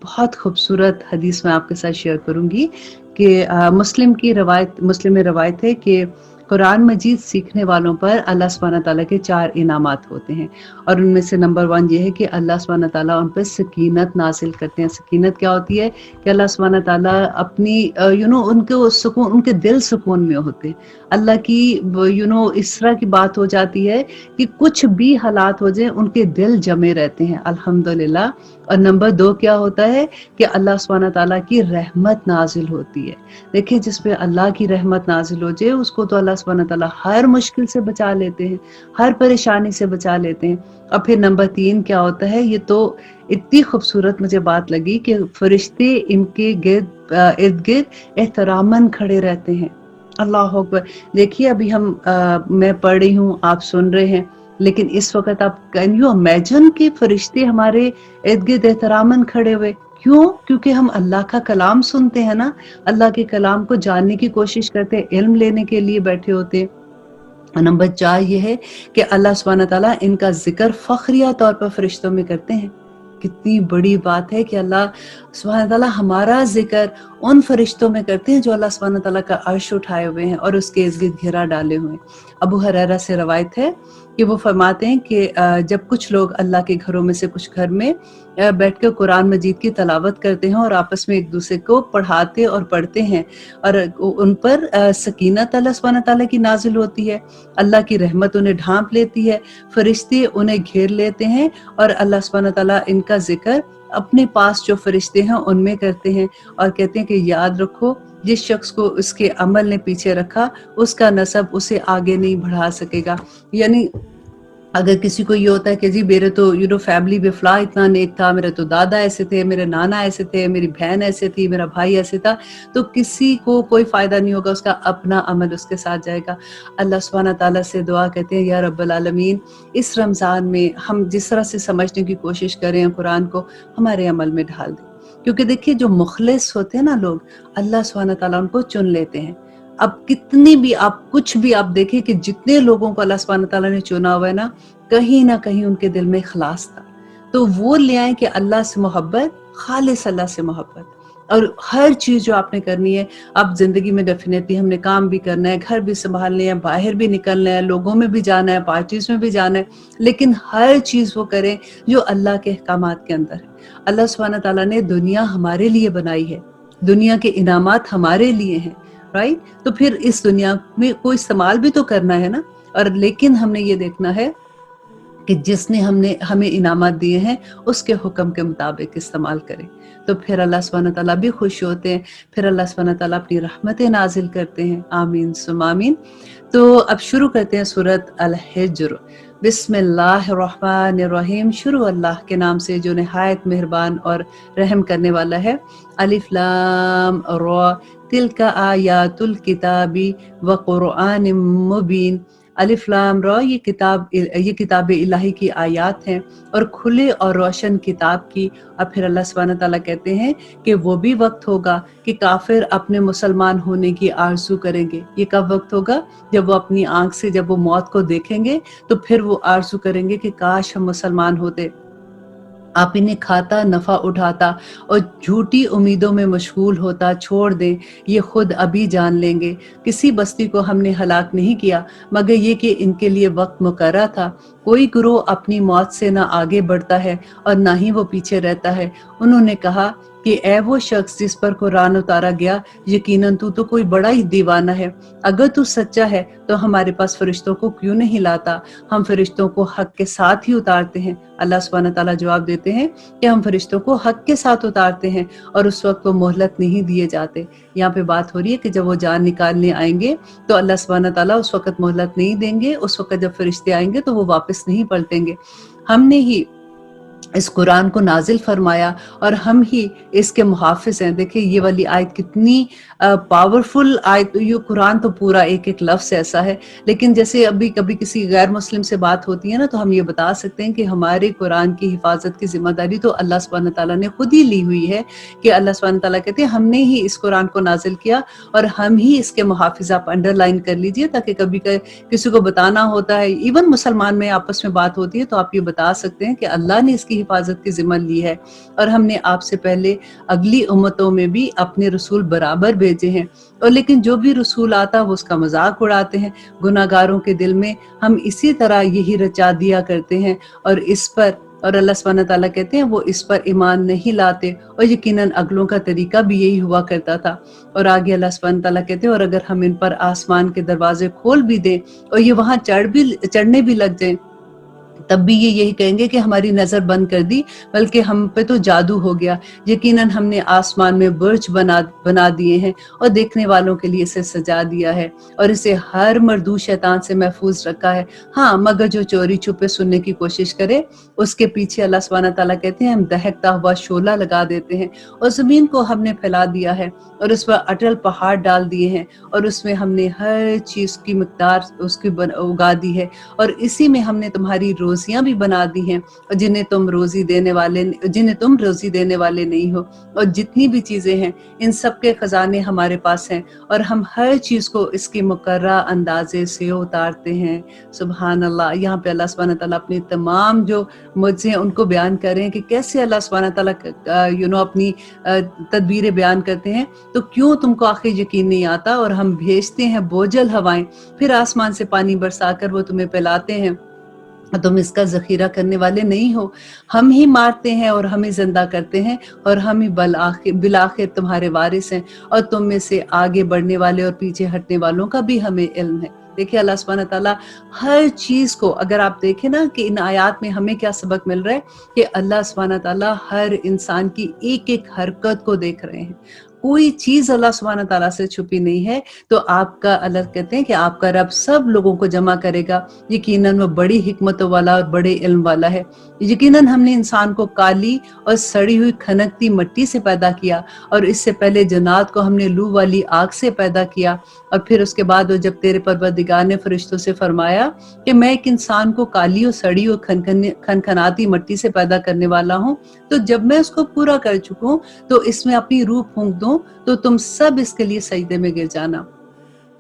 बहुत खूबसूरत हदीस मैं आपके साथ शेयर करूंगी कि मुस्लिम में रवायत है कि कुरान मजीद सीखने वालों पर अल्लाह सुब्हानहू तआला के 4 इनामात होते हैं, और उनमें से नंबर 1 ये है कि अल्लाह सुब्हानहू तआला उन पर सकीनत नाजिल करते हैं। सकीनत क्या होती है कि अल्लाह सुब्हानहू तआला अपनी उनको सुकून, उनके दिल सुकून में होते हैं। अल्लाह की इस तरह की बात हो जाती है कि कुछ भी हालात हो जाए उनके दिल जमे रहते हैं, अल्हम्दुलिल्लाह। और नंबर 2 क्या होता है कि अल्लाह सुब्हानहू तआला की रहमत नाजिल होती है। देखिए, जिस पे अल्लाह की रहमत नाजिल हो जाए उसको तो अल्लाह सुब्हानहू तआला हर मुश्किल से बचा लेते हैं, हर परेशानी से बचा लेते हैं। और फिर नंबर 3 क्या होता है, ये तो इतनी खूबसूरत मुझे बात लगी कि फरिश्ते इनके इर्द गिर्द एहतरामन खड़े रहते हैं। अल्लाह अकबर। देखिए, अभी मैं पढ़ रही हूँ, आप सुन रहे हैं, लेकिन इस वक्त आप कैन यू इमेजिन कि फरिश्ते हमारे इर्द गिर्द एहतरामन खड़े हुए। क्यों? क्योंकि हम अल्लाह का कलाम सुनते हैं ना, अल्लाह के कलाम को जानने की कोशिश करते हैं, इल्म लेने के लिए बैठे होते हैं। और नंबर 4 ये है कि अल्लाह सुब्हानहू तआला इनका जिक्र फखरिया तौर पर फरिश्तों में करते हैं। कितनी बड़ी बात है कि अल्लाह सुब्हानहू तआला हमारा जिक्र उन फरिश्तों में करते हैं जो अल्लाह सुब्हानहू तआला का अर्श उठाए हुए हैं और उसके इर्द-गिर्द घेरा डाले हुए हैं। अबू हुरैरा से रवायत है कि वो फरमाते हैं कि जब कुछ लोग अल्लाह के घरों में से कुछ घर में बैठकर कुरान मजीद की तलावत करते हैं और आपस में एक दूसरे को पढ़ाते और पढ़ते हैं, और उन पर सकीनत अल्लाह सुब्हानहू तआला की नाजिल होती है, अल्लाह की रहमत उन्हें ढांप लेती है, फरिश्ते उन्हें घेर लेते हैं और अल्लाह सुब्हानहू तआला इनका जिक्र अपने पास जो फरिश्ते हैं उनमें करते हैं और कहते हैं कि याद रखो, जिस शख्स को उसके अमल ने पीछे रखा उसका नसब उसे आगे नहीं बढ़ा सकेगा। यानी अगर किसी को ये होता है कि जी मेरे तो फैमिली में फला इतना नेक था, मेरे तो दादा ऐसे थे, मेरे नाना ऐसे थे, मेरी बहन ऐसे थी, मेरा भाई ऐसे था, तो किसी को कोई फायदा नहीं होगा, उसका अपना अमल उसके साथ जाएगा। अल्लाह सुब्हानहू तआला से दुआ करते हैं, या रब्बल आलमीन, इस रमज़ान में हम जिस तरह से समझने की कोशिश करें कुरान को, हमारे अमल में ढाल दें। क्योंकि देखिए, जो मुखलिस होते हैं ना लोग, अल्लाह सुब्हानहू तआला उनको चुन लेते हैं। अब कितनी भी आप कुछ भी आप देखें कि जितने लोगों को अल्लाह सुब्हानहू तआला ने चुना हुआ है ना कहीं उनके दिल में इखलास था, तो वो ले आए कि अल्लाह से मोहब्बत, खालिस अल्लाह से मोहब्बत। और हर चीज जो आपने करनी है, आप जिंदगी में डेफिनेटली हमने काम भी करना है, घर भी संभालने हैं, बाहर भी निकलना है, लोगों में भी जाना है, पार्टीज में भी जाना है, लेकिन हर चीज वो करें जो अल्लाह के अहकामात के अंदर है। अल्लाह सुब्हानहू तआला ने दुनिया हमारे लिए बनाई है, दुनिया के इनामात हमारे लिए हैं, राइट? तो फिर इस दुनिया में कोई इस्तेमाल भी तो करना है ना, और लेकिन हमने ये देखना है कि जिसने हमें इनामात दिए हैं उसके हुक्म के मुताबिक इस्तेमाल करें, तो फिर अल्लाह सुब्हानहू तआला भी खुश होते हैं, फिर अल्लाह सुब्हानहू तआला अपनी रहमतें नाजिल करते हैं। आमीन सुम आमीन। तो अब शुरू करते हैं सूरत अल-हिज्र। बिस्मिल्लाहिर्रहमानिर्रहीम। शुरू अल्लाह के नाम से जो निहायत मेहरबान और रहम करने वाला है। अलिफ लाम रा, तिल्का आयातुल किताबी व क़ुरआनिम मुबीन। अलिफ लाम रा, ये किताब इलाही की आयात हैं और खुले और रोशन किताब की। और फिर अल्लाह सुब्हानहू तआला कहते हैं कि वो भी वक्त होगा कि काफिर अपने मुसलमान होने की आरज़ू करेंगे। ये कब वक्त होगा? जब वो अपनी आंख से जब वो मौत को देखेंगे तो फिर वो आरज़ू करेंगे कि काश हम मुसलमान होते। आप इन्हें खाता नफा उठाता और झूठी उम्मीदों में मशगूल होता। छोड़ दें, ये खुद अभी जान लेंगे। किसी बस्ती को हमने हलाक नहीं किया मगर ये कि इनके लिए वक्त मुकर्रर था। कोई गुरोह अपनी मौत से ना आगे बढ़ता है और ना ही वो पीछे रहता है। उन्होंने कहा कि ऐ वो शख्स जिस पर कुरान उतारा गया, यकीनन तू तो कोई बड़ा ही दीवाना है। अगर तू सच्चा है तो हमारे पास फरिश्तों को क्यों नहीं लाता? हम फरिश्तों को हक के साथ ही उतारते हैं। अल्लाह सुब्हानहू तआला जवाब देते हैं कि हम फरिश्तों को हक के साथ उतारते हैं और उस वक्त वो मोहलत नहीं दिए जाते। यहाँ पे बात हो रही है कि जब वो जान निकालने आएंगे तो अल्लाह सुब्हानहू तआला उस वक्त मोहलत नहीं देंगे। उस वक्त जब फरिश्ते आएंगे तो वो वापस नहीं पलटेंगे। हमने ही इस कुरान को नाजिल फरमाया और हम ही इसके मुहाफिज हैं। देखिए ये वाली आयत कितनी पावरफुल आयत। ये कुरान तो पूरा एक एक लफ्ज़ ऐसा है, लेकिन जैसे अभी कभी किसी गैर मुस्लिम से बात होती है ना, तो हम ये बता सकते हैं कि हमारे कुरान की हिफाजत की जिम्मेदारी तो अल्लाह सुब्हानहू तआला ने खुद ही ली हुई है। कि अल्लाह सुब्हानहू तआला कहते हैं हमने ही इस कुरान को नाजिल किया और हम ही इसके मुहाफिज। आप अंडरलाइन कर लीजिए ताकि कभी किसी को बताना होता है, इवन मुसलमान में आपस में बात होती है तो आप ये बता सकते हैं कि अल्लाह ने इसकी की हिफाजत की ज़िम्मा ली है, और हमने आपसे पहले अगली उम्मतों में भी अपने रसूल बराबर भेजे हैं, और लेकिन जो भी रसूल आता वो उसका मजाक उड़ाते हैं। गुनाहगारों के दिल में हम इसी तरह यही रचा दिया करते हैं, और इस पर, और अल्लाह सुब्हानहू तआला कहते हैं वो इस पर ईमान नहीं लाते, और यकीनन अगलों का तरीका भी यही हुआ करता था। और आगे अल्लाह सुब्हानहू तआला कहते हैं, और अगर हम इन पर आसमान के दरवाजे खोल भी दें और ये वहां चढ़ने भी लग जाएं, तब भी ये यही कहेंगे कि हमारी नजर बंद कर दी, बल्कि हम पे तो जादू हो गया। यकीनन हमने आसमान में बुर्ज बना दिए हैं और देखने वालों के लिए इसे सजा दिया है, और इसे हर मर्दूद शैतान से महफूज रखा है। हाँ, मगर जो चोरी छुपे सुनने की कोशिश करे, उसके पीछे अल्लाह सुब्हानहू तआला कहते हैं हम दहकता हुआ शोला लगा देते हैं, और जमीन को हमने फैला दिया है और उस पर अटल पहाड़ डाल दिए हैं, और उसमें हमने हर चीज की मिकदार उसकी उगा दी है, और इसी में हमने तुम्हारी रोजियां भी बना दी हैं, और जिन्हें तुम रोजी देने वाले नहीं हो। और जितनी भी चीजें हैं इन सब के खजाने हमारे पास हैं, और हम हर चीज को इसकी मुकर्रा अंदाजे से उतारते हैं। सुभान अल्लाह। यहाँ पे अल्लाह सुब्हानहू तआला अपनी तमाम जो मुझसे उनको बयान कर रहे हैं कि कैसे अल्लाह सुब्हानहू तआला अपनी तदबीरें बयान करते हैं। तो क्यों तुमको आखिर यकीन नहीं आता? और हम भेजते हैं बोझल हवाएं, फिर आसमान से पानी बरसाकर वो तुम्हें पिलाते हैं, तुम इसका जखीरा करने वाले नहीं हो। हम ही मारते हैं और हम ही जिंदा करते हैं, और हम ही बिलाखिर तुम्हारे वारिस हैं, और तुम में से आगे बढ़ने वाले और पीछे हटने वालों का भी हमें इल्म है। देखिए अल्लाह सुब्हानहू तआला हर चीज को, अगर आप देखें ना कि इन आयात में हमें क्या सबक मिल रहा है कि अल्लाह सुब्हानहू तआला हर इंसान की एक एक हरकत को देख रहे हैं। कोई चीज अल्लाह सुब्हानहू तआला से छुपी नहीं है। तो आपका, अल्लाह कहते हैं कि आपका रब सब लोगों को जमा करेगा, यकीनन वो बड़ी हिकमतों वाला और बड़े इल्म वाला है। यकीनन हमने इंसान को काली और सड़ी हुई खनकती मिट्टी से पैदा किया, और इससे पहले जन्नात को हमने लू वाली आग से पैदा किया, और फिर उसके बाद जब तेरे परवरदिगार ने फरिश्तों से फरमाया कि मैं एक इंसान को काली और सड़ी और खनखनाती मिट्टी से पैदा करने वाला हूँ, तो जब मैं उसको पूरा कर चुका हूँ तो इसमें अपनी रूह फूंक दूं, तो तुम सब इसके लिए सजदे में गिर जाना।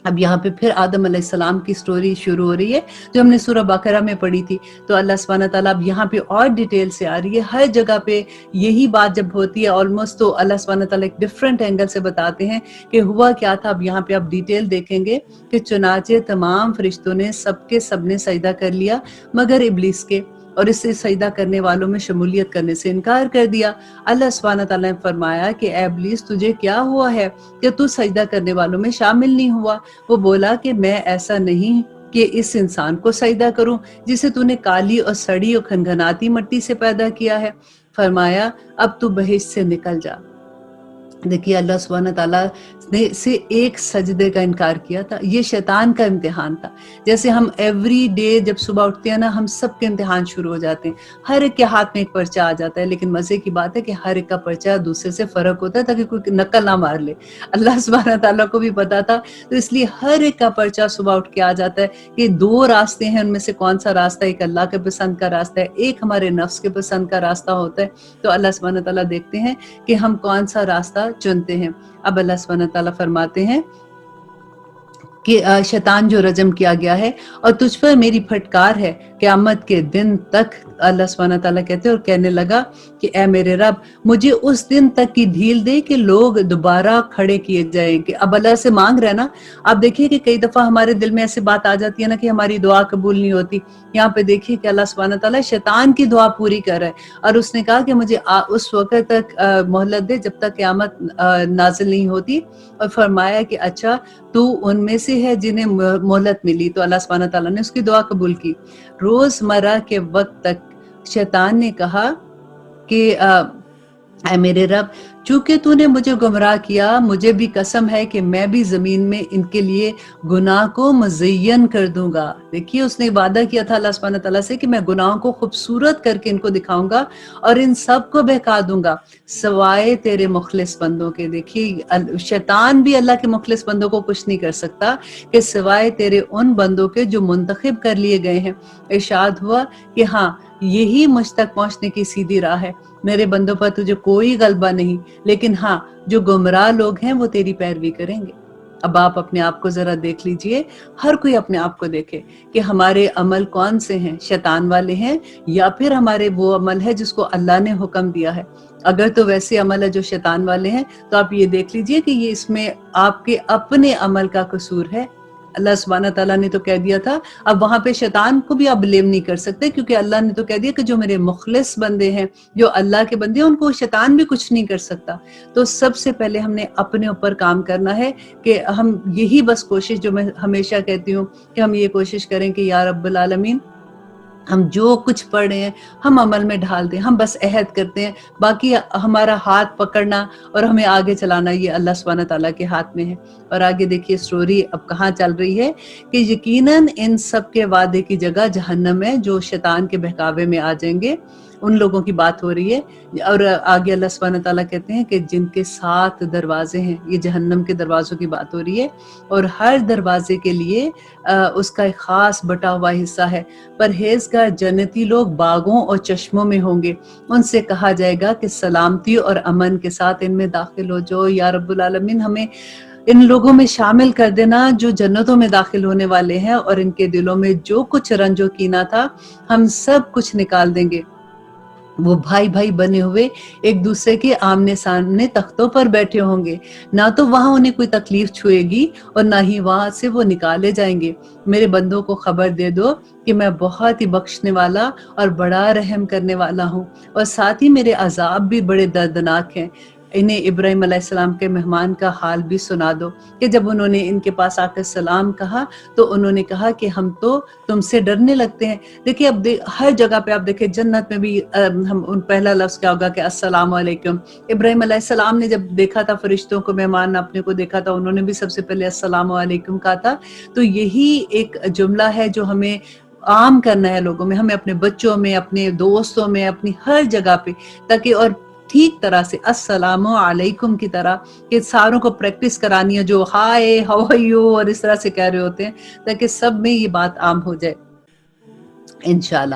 अब यहाँ पे फिर आदम अलैहिस्सलाम की स्टोरी शुरू हो रही है जो हमने सूरह बकरा में पढ़ी थी। तो अल्लाह सुब्हानहू तआला अब यहाँ पे और डिटेल से आ रही है। हर जगह पे यही बात जब होती है ऑलमोस्ट, तो अल्लाह सुब्हानहू तआला एक डिफरेंट एंगल से बताते हैं कि हुआ क्या था। अब यहाँ पे आप डिटेल देखेंगे कि चुनाचे तमाम फरिश्तों ने सबने सजदा कर लिया मगर इब्लीस के, और इससे सजदा करने वालों में शमूलियत करने से इनकार कर दिया। अल्लाह सुब्हानहू तआला ने फरमाया कि ऐ इब्लीस, तुझे क्या हुआ है कि तू सजदा करने वालों में शामिल नहीं हुआ? वो बोला कि मैं ऐसा नहीं कि इस इंसान को सजदा करूं जिसे तूने काली और सड़ी और खनखनाती मिट्टी से पैदा किया है। फरमाया अब तू बहिश्त से निकल जा। देखिए अल्लाह सुब्हानहू तआला ने से एक सजदे का इनकार किया था। ये शैतान का इम्तिहान था। जैसे हम एवरी डे जब सुबह उठते हैं ना, हम सबके इम्तिहान शुरू हो जाते हैं, हर एक के हाथ में एक पर्चा आ जाता है, लेकिन मजे की बात है कि हर एक का पर्चा दूसरे से फर्क होता है ताकि कोई नकल ना मार ले। अल्लाह सुब्हानहू तआला को भी पता था, तो इसलिए हर एक का पर्चा सुबह उठ के आ जाता है कि दो रास्ते हैं, उनमें से कौन सा रास्ता, एक अल्लाह के पसंद का रास्ता है, एक हमारे नफ्स के पसंद का रास्ता होता है। तो अल्लाह सुब्हानहू तआला देखते हैं कि हम कौन सा रास्ता चुनते हैं। अब अल्लाह सुब्हानहू तआला फरमाते हैं कि शैतान जो रजम किया गया है और तुझ पर मेरी फटकार है क़यामत के दिन तक। अल्लाह सुब्हानहू तआला कहते हैं, और कहने लगा कि ऐ मेरे रब, मुझे उस दिन तक की ढील दे कि लोग दोबारा खड़े किए जाएंगे। अब अल्लाह से मांग रहे हैं ना। आप देखिए कि कई दफा हमारे दिल में ऐसी बात आ जाती है ना कि हमारी दुआ कबूल नहीं होती। यहाँ पे देखिए कि अल्लाह सुब्हानहू तआला शैतान की दुआ पूरी कर रहा है, और उसने कहा कि मुझे उस वक्त तक मोहलत दे जब तक क़यामत नाज़िल नहीं होती, और फरमाया कि अच्छा तू उनमें से है जिन्हें मोहलत मिली। तो अल्लाह सुब्हानहू तआला ने उसकी दुआ कबूल की। रोजमर्रा के वक्त तक शैतान ने कहा कि ऐ मेरे रब, चूंकि तूने मुझे गुमराह किया, मुझे भी कसम है कि मैं भी जमीन में इनके लिए गुनाह को मुज़य्यन कर दूंगा। देखिए उसने वादा किया था अल्लाह सुब्हानहू तआला से कि मैं गुनाहों को खूबसूरत करके इनको दिखाऊंगा और इन सब को बहका दूंगा सवाए तेरे मुखलिस बंदों के। देखिए शैतान भी अल्लाह के मुखलिस बंदों को कुछ नहीं कर सकता कि सिवाय तेरे उन बंदों के जो मुंतखब कर लिए गए हैं। इरशाद हुआ कि हाँ, यही मुझ तक पहुंचने की सीधी राह है। मेरे बंदों पर तुझे कोई गलबा नहीं, लेकिन हाँ, जो गुमराह लोग हैं वो तेरी पैरवी करेंगे। اب آپ اپنے آپ کو ذرا دیکھ لیجئے، ہر کوئی اپنے آپ کو دیکھے کہ ہمارے عمل کون سے ہیں، شیطان والے ہیں یا پھر ہمارے وہ عمل ہے جس کو اللہ نے حکم دیا ہے۔ اگر تو ویسے عمل ہے جو شیطان والے ہیں تو آپ یہ دیکھ لیجئے کہ یہ اس میں آپ کے اپنے عمل کا قصور ہے۔ اللہ سبحانہ تعالیٰ نے تو کہہ دیا تھا، اب وہاں پہ شیطان کو بھی آپ بلیم نہیں کر سکتے، کیونکہ اللہ نے تو کہہ دیا کہ جو میرے مخلص بندے ہیں، جو اللہ کے بندے ہیں، ان کو شیطان بھی کچھ نہیں کر سکتا۔ تو سب سے پہلے ہم نے اپنے اوپر کام کرنا ہے کہ ہم یہی بس کوشش، جو میں ہمیشہ کہتی ہوں کہ ہم یہ کوشش کریں کہ یا رب العالمین ہم جو کچھ پڑھ رہے ہیں ہم عمل میں ڈھال دیں، ہم بس عہد کرتے ہیں، باقی ہمارا ہاتھ پکڑنا اور ہمیں آگے چلانا یہ اللہ سبحانہ تعالیٰ کے ہاتھ میں ہے۔ اور آگے دیکھیے سٹوری اب کہاں چل رہی ہے کہ یقیناً ان سب کے وعدے کی جگہ جہنم ہے، جو شیطان کے بہکاوے میں آ جائیں گے، ان لوگوں کی بات ہو رہی ہے۔ اور آگے اللہ سبحانہ تعالیٰ کہتے ہیں کہ جن کے 7 دروازے ہیں، یہ جہنم کے دروازوں کی بات ہو رہی ہے، اور ہر دروازے کے لیے اس کا ایک خاص بٹا ہوا حصہ ہے۔ پرہیزگار جنتی لوگ باغوں اور چشموں میں ہوں گے، ان سے کہا جائے گا کہ سلامتی اور امن کے ساتھ ان میں داخل ہو جاؤ۔ یا رب العالمین ہمیں ان لوگوں میں شامل کر دینا جو جنتوں میں داخل ہونے والے ہیں، اور ان کے دلوں میں جو کچھ رنج و کینہ تھا ہم سب کچھ نکال دیں گے۔ وہ بھائی بھائی بنے ہوئے ایک دوسرے کے آمنے سامنے تختوں پر بیٹھے ہوں گے، نہ تو وہاں انہیں کوئی تکلیف چھوئے گی اور نہ ہی وہاں سے وہ نکالے جائیں گے۔ میرے بندوں کو خبر دے دو کہ میں بہت ہی بخشنے والا اور بڑا رحم کرنے والا ہوں، اور ساتھ ہی میرے عذاب بھی بڑے دردناک ہیں۔ انہیں ابراہیم علیہ السلام کے مہمان کا حال بھی سنا دو کہ جب انہوں نے ان کے پاس آ کر سلام کہا تو انہوں نے کہا کہ ہم تو تم سے ڈرنے لگتے ہیں۔ دیکھیے اب ہر جگہ پہ آپ دیکھیں، جنت میں بھی ہم ان پہلا لفظ کیا ہوگا کہ السلام علیکم۔ ابراہیم علیہ السلام نے جب دیکھا تھا فرشتوں کو، مہمان اپنے کو دیکھا تھا، انہوں نے بھی سب سے پہلے السلام علیکم کہا تھا۔ تو یہی ایک جملہ ہے جو ہمیں عام کرنا ہے لوگوں میں، ہمیں اپنے بچوں میں، اپنے دوستوں میں، اپنی ہر جگہ پہ، تاکہ اور ٹھیک طرح سے السلام علیکم کی طرح کہ ساروں کو پریکٹس کرانی ہے، جو ہائے ہاؤ آر یو اور اس طرح سے کہہ رہے ہوتے ہیں، تاکہ سب میں یہ بات عام ہو جائے انشاءاللہ۔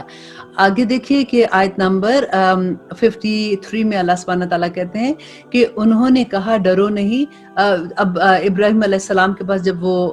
آگے دیکھیے کہ آیت نمبر 53 میں اللہ سبحانہ تعالیٰ کہتے ہیں کہ انہوں نے کہا ڈرو نہیں۔ اب ابراہیم علیہ السلام کے پاس جب وہ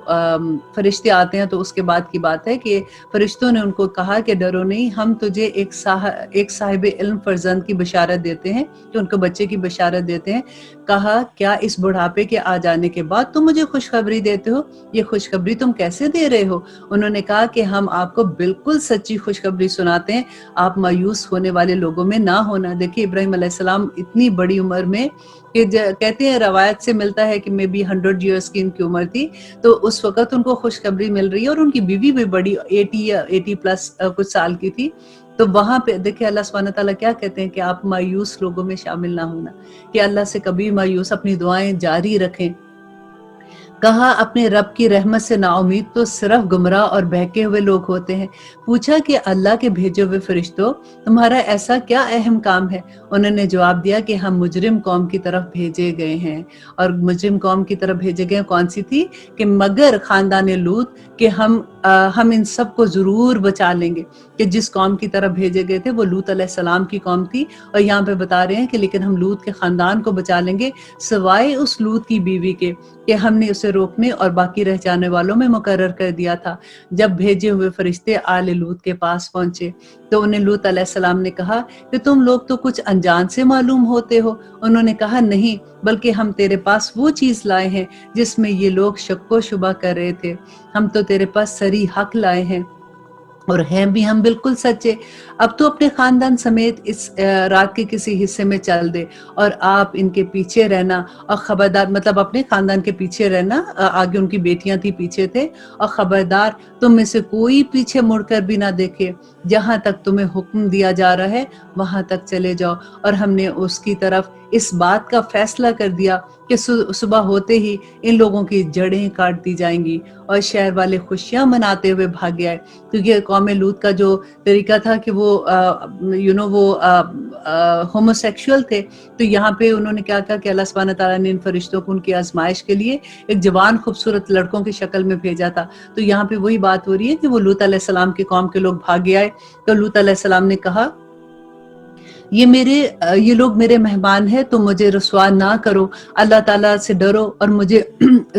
فرشتے آتے ہیں تو اس کے بعد کی بات ہے کہ فرشتوں نے ان کو کہا کہ ڈرو نہیں، ہم تجھے ایک صاحب علم فرزند کی بشارت دیتے ہیں، کہ ان کو بچے کی بشارت دیتے ہیں۔ کہا کیا اس بڑھاپے کے آ جانے کے بعد تم مجھے خوشخبری دیتے ہو؟ یہ خوشخبری تم کیسے دے رہے ہو؟ انہوں نے کہا کہ ہم آپ کو بالکل سچی خوشخبری سناتے ہیں، آپ مایوس ہونے والے لوگوں میں نہ ہونا۔ دیکھیے ابراہیم علیہ السلام اتنی بڑی عمر میں، کہ کہتے ہیں روایت سے ملتا ہے کہ میں بھی 100 ایئرس کی ان کی عمر تھی، تو اس وقت ان کو خوشخبری مل رہی ہے، اور ان کی بیوی بھی بڑی 80 پلس کچھ سال کی تھی۔ تو وہاں پہ دیکھیں اللہ سبحانہ تعالیٰ کیا کہتے ہیں کہ آپ مایوس لوگوں میں شامل نہ ہونا، کہ اللہ سے کبھی مایوس، اپنی دعائیں جاری رکھیں۔ کہا اپنے رب کی رحمت سے نا امید تو صرف گمراہ اور بہکے ہوئے لوگ ہوتے ہیں۔ پوچھا کہ اللہ کے بھیجے ہوئے فرشتوں تمہارا ایسا کیا اہم کام ہے؟ انہوں نے جواب دیا کہ ہم مجرم قوم کی طرف بھیجے گئے ہیں۔ اور مجرم قوم کی طرف بھیجے گئے کون سی تھی؟ کہ مگر خاندان لوط، کہ ہم ان سب کو ضرور بچا لیں گے۔ کہ جس قوم کی طرف بھیجے گئے تھے وہ لوط علیہ السلام کی قوم تھی، اور یہاں پہ بتا رہے ہیں کہ لیکن ہم لوط کے خاندان کو بچا لیں گے، سوائے اس لوط کی بیوی کے، کہ ہم نے اسے روکنے اور باقی رہ جانے والوں میں مقرر کر دیا تھا۔ جب بھیجے ہوئے فرشتے آل لوط کے پاس پہنچے تو انہیں لوط علیہ السلام نے کہا کہ تم لوگ تو کچھ انجان سے معلوم ہوتے ہو۔ انہوں نے کہا نہیں، بلکہ ہم تیرے پاس وہ چیز لائے ہیں جس میں یہ لوگ شک و شبہ کر رہے تھے، ہم تو تیرے پاس صریح حق لائے ہیں، اور ہیں بھی ہم بالکل سچے۔ اب تو اپنے خاندان سمیت اس رات کے کسی حصے میں چل دے، اور آپ ان کے پیچھے رہنا، اور خبردار، مطلب اپنے خاندان کے پیچھے رہنا، آگے ان کی بیٹیاں تھی پیچھے تھے، اور خبردار تم میں سے کوئی پیچھے مڑ کر بھی نہ دیکھے، جہاں تک تمہیں حکم دیا جا رہا ہے وہاں تک چلے جاؤ۔ اور ہم نے اس کی طرف اس بات کا فیصلہ کر دیا کہ صبح ہوتے ہی ان لوگوں کی جڑیں کاٹ دی جائیں گی، اور شہر والے خوشیاں مناتے ہوئے بھاگے آئے، کیونکہ قوم لوط کا جو طریقہ تھا کہ وہ وہ ہوموسیکشول تھے۔ تو یہاں پہ انہوں نے کیا کہا کہ اللہ سبحانہ تعالیٰ نے ان فرشتوں کو ان کی آزمائش کے لیے ایک جوان خوبصورت لڑکوں کی شکل میں بھیجا تھا۔ تو یہاں پہ وہی بات ہو رہی ہے کہ وہ لوط علیہ السلام کی قوم کے لوگ بھاگے آئے، تو لوط علیہ السلام نے کہا یہ لوگ میرے مہمان ہیں، تو مجھے رسوا نہ کرو، اللہ تعالیٰ سے ڈرو اور مجھے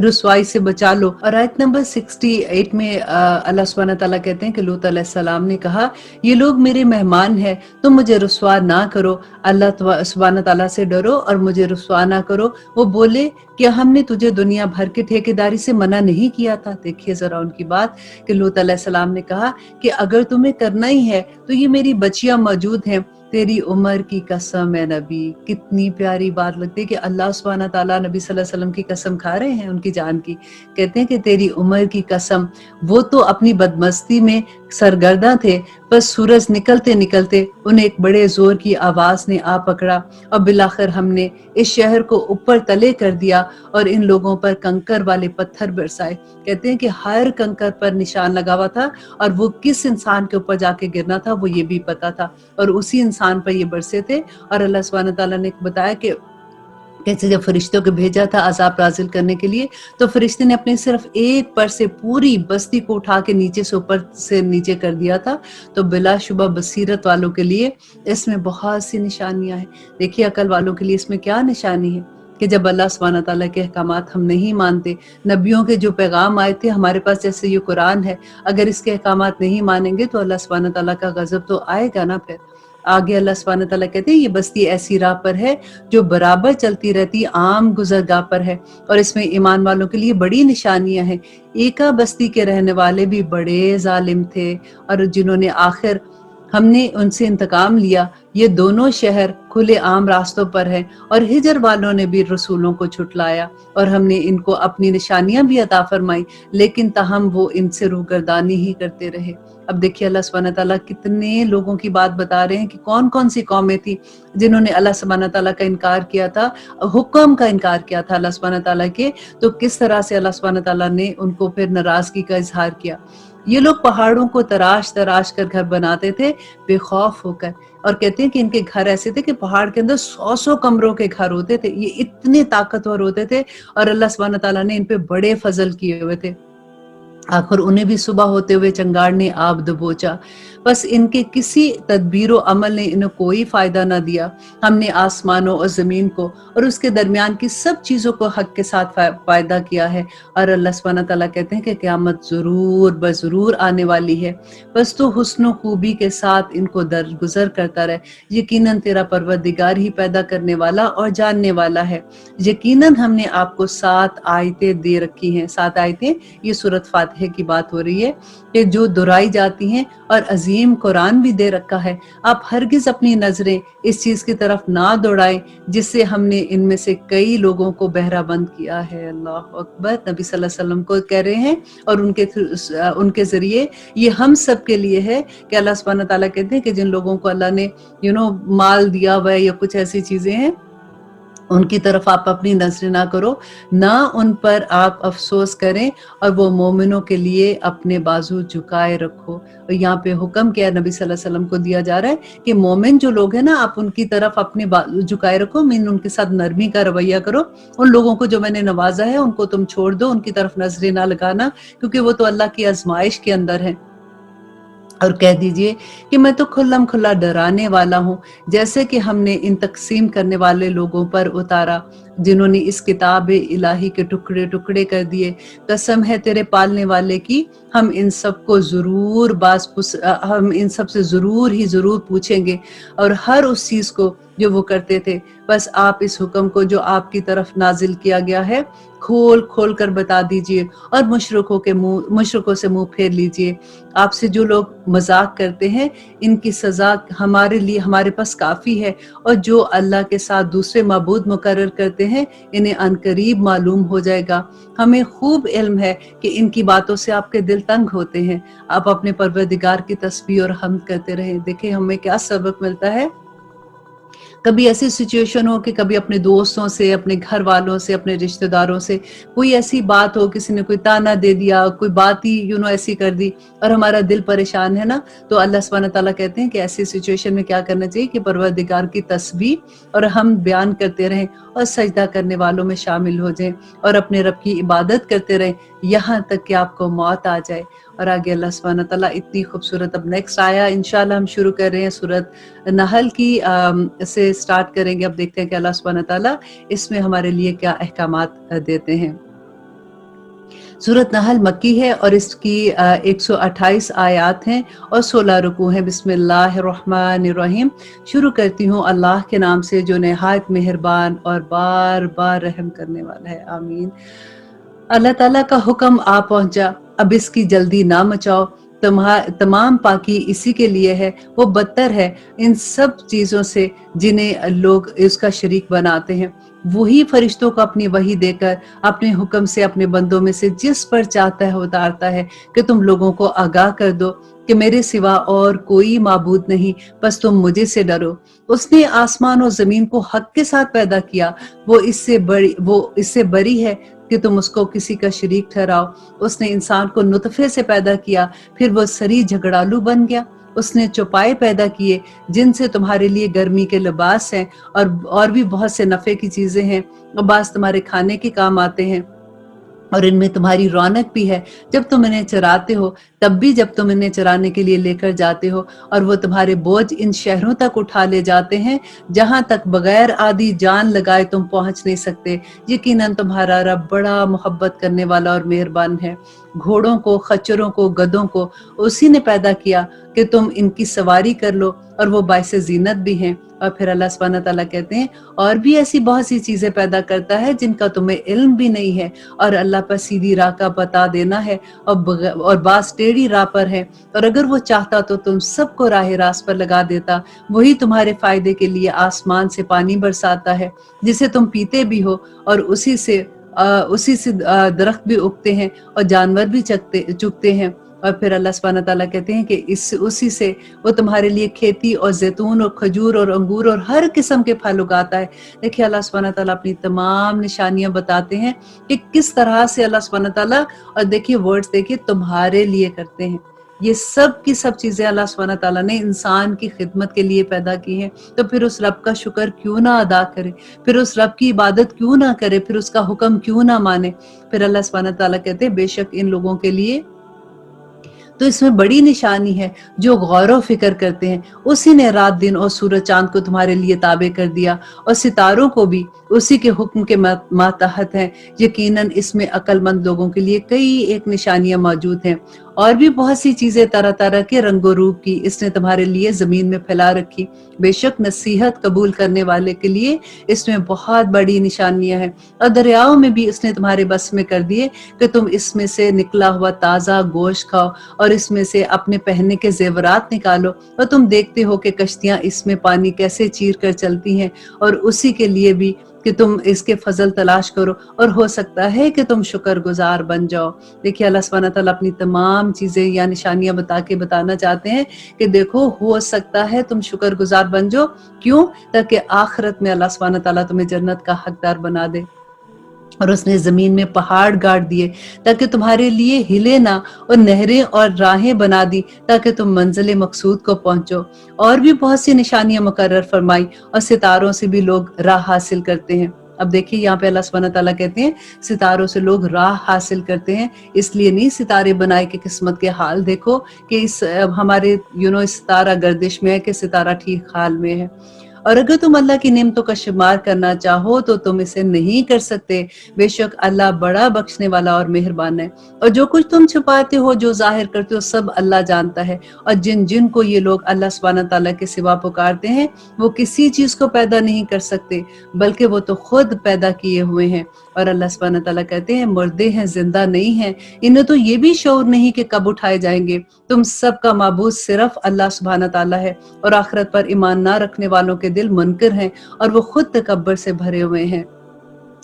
رسوائی سے بچا لو۔ اور آیت نمبر 68 میں اللہ سبحانہ تعالیٰ کہتے ہیں کہ لوط علیہ السلام نے کہا یہ لوگ میرے مہمان ہیں، تم مجھے رسوا نہ کرو، اللہ سبحانہ تعالیٰ سے ڈرو اور مجھے رسوا نہ کرو۔ وہ بولے کہ ہم نے تجھے دنیا بھر کے ٹھیکیداری سے منع نہیں کیا تھا۔ دیکھیے ذرا ان کی بات کہ لوط علیہ السلام نے کہا کہ اگر تمہیں کرنا ہی ہے تو یہ میری بچیاں موجود ہیں، تیری عمر کی قسم ہے نبی۔ کتنی پیاری بات لگتی ہے کہ اللہ سبحانہ تعالیٰ نبی صلی اللہ علیہ وسلم کی قسم کھا رہے ہیں ان کی جان کی، کہتے ہیں کہ تیری عمر کی قسم، وہ تو اپنی بدمستی میں سرگرداں تھے، بس سورج نکلتے نکلتے انہیں ایک بڑے زور کی آواز نے آ پکڑا اور بالآخر ہم نے اس شہر کو اوپر تلے کر دیا اور ان لوگوں پر کنکر والے پتھر برسائے۔ کہتے ہیں کہ ہر کنکر پر نشان لگا ہوا تھا اور وہ کس انسان کے اوپر جا کے گرنا تھا وہ یہ بھی پتا تھا، اور اسی انسان پر یہ برسے تھے۔ اور اللہ سبحانہ تعالیٰ نے بتایا کہ کیسے جب فرشتوں کو بھیجا تھا عذاب نازل کرنے کے لیے، تو فرشتے نے اپنے صرف ایک پر سے پوری بستی کو اٹھا کے نیچے سے اوپر سے نیچے کر دیا تھا۔ تو بلا شبہ بصیرت والوں کے لیے اس میں بہت سی نشانیاں ہیں۔ دیکھیے عقل والوں کے لیے اس میں کیا نشانی ہے کہ جب اللہ سبحانہ تعالیٰ کے احکامات ہم نہیں مانتے، نبیوں کے جو پیغام آئے تھے ہمارے پاس جیسے یہ قرآن ہے، اگر اس کے احکامات نہیں مانیں گے تو اللہ سبحانہ تعالیٰ کا غضب تو آئے گا نا۔ پھر آگے اللہ سبحانہ تعالیٰ کہتے ہیں یہ بستی ایسی راہ پر ہے جو برابر چلتی رہتی عام گزرگاہ پر ہے، اور اس میں ایمان والوں کے لیے بڑی نشانیاں ہیں۔ ایکا بستی کے رہنے والے بھی بڑے ظالم تھے، اور جنہوں نے آخر ہم نے ان سے انتقام لیا۔ یہ دونوں شہر کھلے عام راستوں پر ہیں، اور ہجر والوں نے بھی رسولوں کو چھٹلایا، اور ہم نے ان کو اپنی نشانیاں بھی عطا فرمائی، لیکن تاہم وہ ان سے روگردانی ہی کرتے رہے۔ اب دیکھیے اللہ سبحانہ تعالیٰ کتنے لوگوں کی بات بتا رہے ہیں کہ کون کون سی قومیں تھی جنہوں نے اللہ سبحانہ تعالیٰ کا انکار کیا تھا، حکم کا انکار کیا تھا اللہ سبحانہ تعالیٰ کے، تو کس طرح سے اللہ سبحانہ تعالیٰ نے ان کو پھر ناراضگی کا اظہار کیا۔ یہ لوگ پہاڑوں کو تراش تراش کر گھر بناتے تھے بے خوف ہو کر، اور کہتے ہیں کہ ان کے گھر ایسے تھے کہ پہاڑ کے اندر 100 کمروں کے گھر ہوتے تھے، یہ اتنے طاقتور ہوتے تھے، اور اللہ سبحانہ تعالیٰ نے ان پہ بڑے فضل کیے ہوئے تھے۔ آخر انہیں بھی صبح ہوتے ہوئے چنگاڑ نے آب دبوچا، بس ان کے کسی تدبیر و عمل نے انہیں کوئی فائدہ نہ دیا۔ ہم نے آسمانوں اور زمین کو اور اس کے درمیان کی سب چیزوں کو حق کے ساتھ فائدہ کیا ہے، اور اللہ سبحانہ تعالیٰ کہتے ہیں کہ قیامت ضرور بضرور آنے والی ہے، بس تو حسن و خوبی کے ساتھ ان کو درگزر کرتا رہے۔ یقیناً تیرا پروردگار ہی پیدا کرنے والا اور جاننے والا ہے۔ یقیناً ہم نے آپ کو 7 آیتیں دے رکھی ہیں۔ 7 آیتیں، یہ سورۃ فاتحہ کی بات ہو رہی ہے کہ جو دہرائی جاتی ہیں، اور عظیم قرآن بھی دے رکھا ہے۔ آپ ہرگز اپنی نظریں اس چیز کی طرف نہ دوڑائیں جس سے ہم نے ان میں سے کئی لوگوں کو بہرہ بند کیا ہے۔ اللہ اکبر، نبی صلی اللہ علیہ وسلم کو کہہ رہے ہیں، اور ان کے ذریعے یہ ہم سب کے لیے ہے کہ اللہ سبحانہ تعالیٰ کہتے ہیں کہ جن لوگوں کو اللہ نے مال دیا ہوا ہے یا کچھ ایسی چیزیں ہیں، ان کی طرف آپ اپنی نظریں نہ کرو، نہ ان پر آپ افسوس کریں، اور وہ مومنوں کے لیے اپنے بازو جھکائے رکھو۔ اور یہاں پہ حکم کیا نبی صلی اللہ علیہ وسلم کو دیا جا رہا ہے کہ مومن جو لوگ ہیں نا، آپ ان کی طرف اپنے بازو جھکائے رکھو، ان کے ساتھ نرمی کا رویہ کرو۔ ان لوگوں کو جو میں نے نوازا ہے ان کو تم چھوڑ دو، ان کی طرف نظریں نہ لگانا، کیونکہ وہ تو اللہ کی آزمائش کے اندر ہیں۔ اور کہہ دیجئے کہ میں تو کھلم کھلا ڈرانے والا ہوں، جیسے کہ ہم نے ان تقسیم کرنے والے لوگوں پر اتارا جنہوں نے اس کتاب الہی کے ٹکڑے ٹکڑے کر دیے۔ قسم ہے تیرے پالنے والے کی، ہم ان سب سے ضرور پوچھیں گے، اور ہر اس چیز کو جو وہ کرتے تھے۔ بس آپ اس حکم کو جو آپ کی طرف نازل کیا گیا ہے کھول کھول کر بتا دیجئے، اور مشرکوں سے منہ پھیر لیجئے۔ آپ سے جو لوگ مذاق کرتے ہیں ان کی سزا ہمارے پاس کافی ہے، اور جو اللہ کے ساتھ دوسرے معبود مقرر کرتے ہیں انہیں عنقریب معلوم ہو جائے گا۔ ہمیں خوب علم ہے کہ ان کی باتوں سے آپ کے دل تنگ ہوتے ہیں۔ آپ اپنے پروردگار کی تسبیح اور حمد کرتے رہیں۔ دیکھیں ہمیں کیا سبق ملتا ہے۔ کبھی ایسی سچویشن ہو کہ کبھی اپنے دوستوں سے، اپنے گھر والوں سے، اپنے رشتہ داروں سے کوئی ایسی بات ہو، کسی نے کوئی تانا دے دیا، کوئی بات ہی ایسی کر دی، اور ہمارا دل پریشان ہے نا، تو اللہ سبحانہ تعالیٰ کہتے ہیں کہ ایسی سچویشن میں کیا کرنا چاہیے کہ پروردگار کی تسبیح اور ہم بیان کرتے رہیں، اور سجدہ کرنے والوں میں شامل ہو جائیں، اور اپنے رب کی عبادت کرتے رہیں یہاں تک کہ آپ کو موت آ جائے۔ اور آگے اللہ سبحانہ تعالیٰ اتنی خوبصورت اب نیکسٹ آیا انشاءاللہ ہم شروع کر رہے ہیں سورت نحل کی سے سٹارٹ کریں گے. اب دیکھتے ہیں کہ اللہ سبحانہ تعالیٰ اس میں ہمارے لیے کیا احکامات دیتے ہیں. سورت نحل مکی ہے اور اس کی 128 آیات ہیں اور 16 رکوع ہیں. بسم اللہ الرحمن الرحیم. شروع کرتی ہوں اللہ کے نام سے جو نہایت مہربان اور بار بار رحم کرنے والا ہے. آمین. اللہ تعالیٰ کا حکم آ پہنچا، اب اس کی جلدی نہ مچاؤ، تمام پاکی اسی کے لیے ہے، وہ بدتر ہے ان سب چیزوں سے جنہیں لوگ اس کا شریک بناتے ہیں. وہی فرشتوں کو اپنی وحی دے کر اپنے حکم سے اپنے بندوں میں سے جس پر چاہتا ہے اتارتا ہے کہ تم لوگوں کو آگاہ کر دو کہ میرے سوا اور کوئی معبود نہیں، بس تم مجھے سے ڈرو. اس نے آسمان اور زمین کو حق کے ساتھ پیدا کیا، وہ اس سے بری ہے کہ تم اس کو کسی کا شریک ٹھہراؤ. اس نے انسان کو نطفے سے پیدا کیا، پھر وہ سری جھگڑالو بن گیا. اس نے چوپائے پیدا کیے جن سے تمہارے لیے گرمی کے لباس ہیں اور بھی بہت سے نفع کی چیزیں ہیں، اور بعض تمہارے کھانے کے کام آتے ہیں اور ان میں تمہاری رونق بھی ہے جب تم انہیں چراتے ہو، تب بھی جب تم انہیں چرانے کے لیے لے کر جاتے ہو، اور وہ تمہارے بوجھ ان شہروں تک اٹھا لے جاتے ہیں جہاں تک بغیر آدھی جان لگائے تم پہنچ نہیں سکتے. یقیناً تمہارا رب بڑا محبت کرنے والا اور مہربان ہے. گھوڑوں کو، خچروں کو، گدھوں کو اسی نے پیدا کیا کہ تم ان کی سواری کر لو، اور وہ باعث زینت بھی ہیں. اور پھر اللہ سبحانہ تعالیٰ کہتے ہیں اور بھی ایسی بہت سی چیزیں پیدا کرتا ہے جن کا تمہیں علم بھی نہیں ہے، اور اللہ پر سیدھی راہ کا بتا دینا ہے اور بعض ٹیڑھی راہ پر ہے، اور اگر وہ چاہتا تو تم سب کو راہ راست پر لگا دیتا. وہی تمہارے فائدے کے لیے آسمان سے پانی برساتا ہے جسے تم پیتے بھی ہو، اور اسی سے درخت بھی اگتے ہیں اور جانور بھی چگتے ہیں. اور پھر اللہ سبحانہ تعالیٰ کہتے ہیں کہ اسی سے وہ تمہارے لیے کھیتی اور زیتون اور کھجور اور انگور اور ہر قسم کے پھل اگاتا ہے. دیکھیے اللہ سبحانہ تعالیٰ اپنی تمام نشانیاں بتاتے ہیں کہ کس طرح سے اللہ سبحانہ تعالیٰ، اور دیکھیے ورڈز دیکھیے، تمہارے لیے کرتے ہیں. یہ سب کی سب چیزیں اللہ سبحانہ تعالیٰ نے انسان کی خدمت کے لیے پیدا کی ہیں. تو پھر اس رب کا شکر کیوں نہ ادا کرے، پھر اس رب کی عبادت کیوں نہ کرے، پھر اس کا حکم کیوں نہ مانے. پھر اللہ سبحانہ تعالیٰ کہتے ہیں بے شک ان لوگوں کے لیے تو اس میں بڑی نشانی ہے جو غور و فکر کرتے ہیں. اسی نے رات دن اور سورج چاند کو تمہارے لیے تابع کر دیا، اور ستاروں کو بھی اسی کے حکم کے ماتحت ہیں. یقیناً اس میں عقل مند لوگوں کے لیے کئی ایک نشانیاں موجود ہیں. اور بھی بہت سی چیزیں طرح طرح کے رنگ و روپ کی اس نے تمہارے لیے زمین میں پھیلا رکھی. بے شک نصیحت قبول کرنے والے کے لیے اس میں بہت بڑی نشانیاں ہیں. اور دریاؤں میں بھی اس نے تمہارے بس میں کر دیے کہ تم اس میں سے نکلا ہوا تازہ گوشت کھاؤ، اور اس میں سے اپنے پہننے کے زیورات نکالو. اور تم دیکھتے ہو کہ کشتیاں اس میں پانی کیسے چیر کر چلتی ہیں، اور اسی کے لیے بھی کہ تم اس کے فضل تلاش کرو، اور ہو سکتا ہے کہ تم شکر گزار بن جاؤ. دیکھیے اللہ سبحانہ تعالیٰ اپنی تمام چیزیں یا نشانیاں بتانا چاہتے ہیں کہ دیکھو ہو سکتا ہے تم شکر گزار بن جاؤ. کیوں؟ تاکہ آخرت میں اللہ سبحانہ تعالیٰ تمہیں جنت کا حقدار بنا دے. اور اس نے زمین میں پہاڑ گاڑ دیے تاکہ تمہارے لیے ہلے نہ، اور نہریں اور راہیں بنا دی تاکہ تم منزل مقصود کو پہنچو. اور بھی بہت سی نشانیاں مقرر فرمائی، اور ستاروں سے بھی لوگ راہ حاصل کرتے ہیں. اب دیکھیے یہاں پہ اللہ سبحانہ تعالیٰ کہتے ہیں ستاروں سے لوگ راہ حاصل کرتے ہیں. اس لیے نہیں ستارے بنائے کہ قسمت کے حال دیکھو کہ ہمارے ستارہ گردش میں ہے کہ ستارہ ٹھیک حال میں ہے. اور اگر تم اللہ کی نعمتوں کا شمار کرنا چاہو تو تم اسے نہیں کر سکتے. بے شک اللہ بڑا بخشنے والا اور مہربان ہے. اور جو کچھ تم چھپاتے ہو، جو ظاہر کرتے ہو، سب اللہ جانتا ہے. اور جن کو یہ لوگ اللہ سبحانہ تعالیٰ کے سوا پکارتے ہیں وہ کسی چیز کو پیدا نہیں کر سکتے، بلکہ وہ تو خود پیدا کیے ہوئے ہیں. اور اللہ سبحانہ تعالیٰ کہتے ہیں مردے ہیں، زندہ نہیں ہیں، انہیں تو یہ بھی شعور نہیں کہ کب اٹھائے جائیں گے. تم سب کا معبود صرف اللہ سبحانہ تعالیٰ ہے، اور آخرت پر ایمان نہ رکھنے والوں کے دل منکر ہیں اور وہ خود تکبر سے بھرے ہوئے ہیں.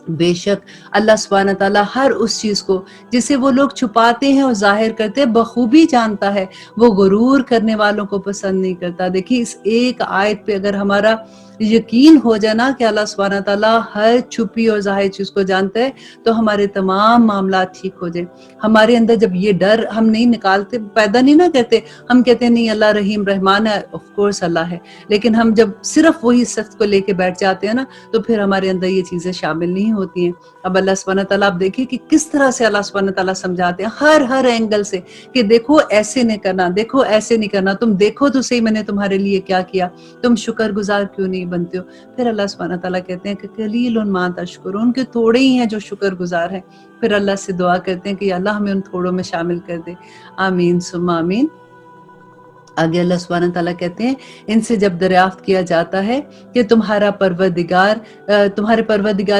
بے شک اللہ سبحانہ تعالیٰ ہر اس چیز کو جسے وہ لوگ چھپاتے ہیں اور ظاہر کرتے ہیں بخوبی جانتا ہے. وہ غرور کرنے والوں کو پسند نہیں کرتا. دیکھیے اس ایک آیت پہ اگر ہمارا यकीन हो जाए ना कि अल्लाह सुब्हानहू तआला हर छुपी और ज़ाहिर चीज़ को जानता है, तो हमारे तमाम मामला ठीक हो जाए। हमारे अंदर जब ये डर हम नहीं निकालते, पैदा नहीं ना करते, हम कहते हैं नहीं अल्लाह रहीम रहमान है, ऑफ कोर्स अल्लाह है, लेकिन हम जब सिर्फ वही सख्त को लेके बैठ जाते हैं ना, तो फिर हमारे अंदर ये चीज़ें शामिल नहीं होती हैं। अब अल्लाह सुब्हानहू तआला, आप देखिए कि किस तरह से अल्लाह सुब्हानहू तआला समझाते हैं हर एंगल से कि देखो ऐसे नहीं करना, देखो ऐसे नहीं करना, तुम देखो तो सही मैंने तुम्हारे लिए क्या किया, तुम शुक्रगुजार क्यों नहीं बनते हो। फिर अल्लाह सुब्हानहू तआला कहते हैं कि कलीलुन मा तशकुरून, के थोड़े ही हैं जो शुक्रगुजार हैं। फिर अल्लाह से दुआ करते हैं कि या अल्लाह हमें उन थोड़ों में शामिल कर दे। आमीन सुम्मा आमीन। आगे अल्लाह सुब्हानहू तआला कहते हैं, इनसे जब दरियाफ्त किया जाता है कि तुम्हारे परवरदिगार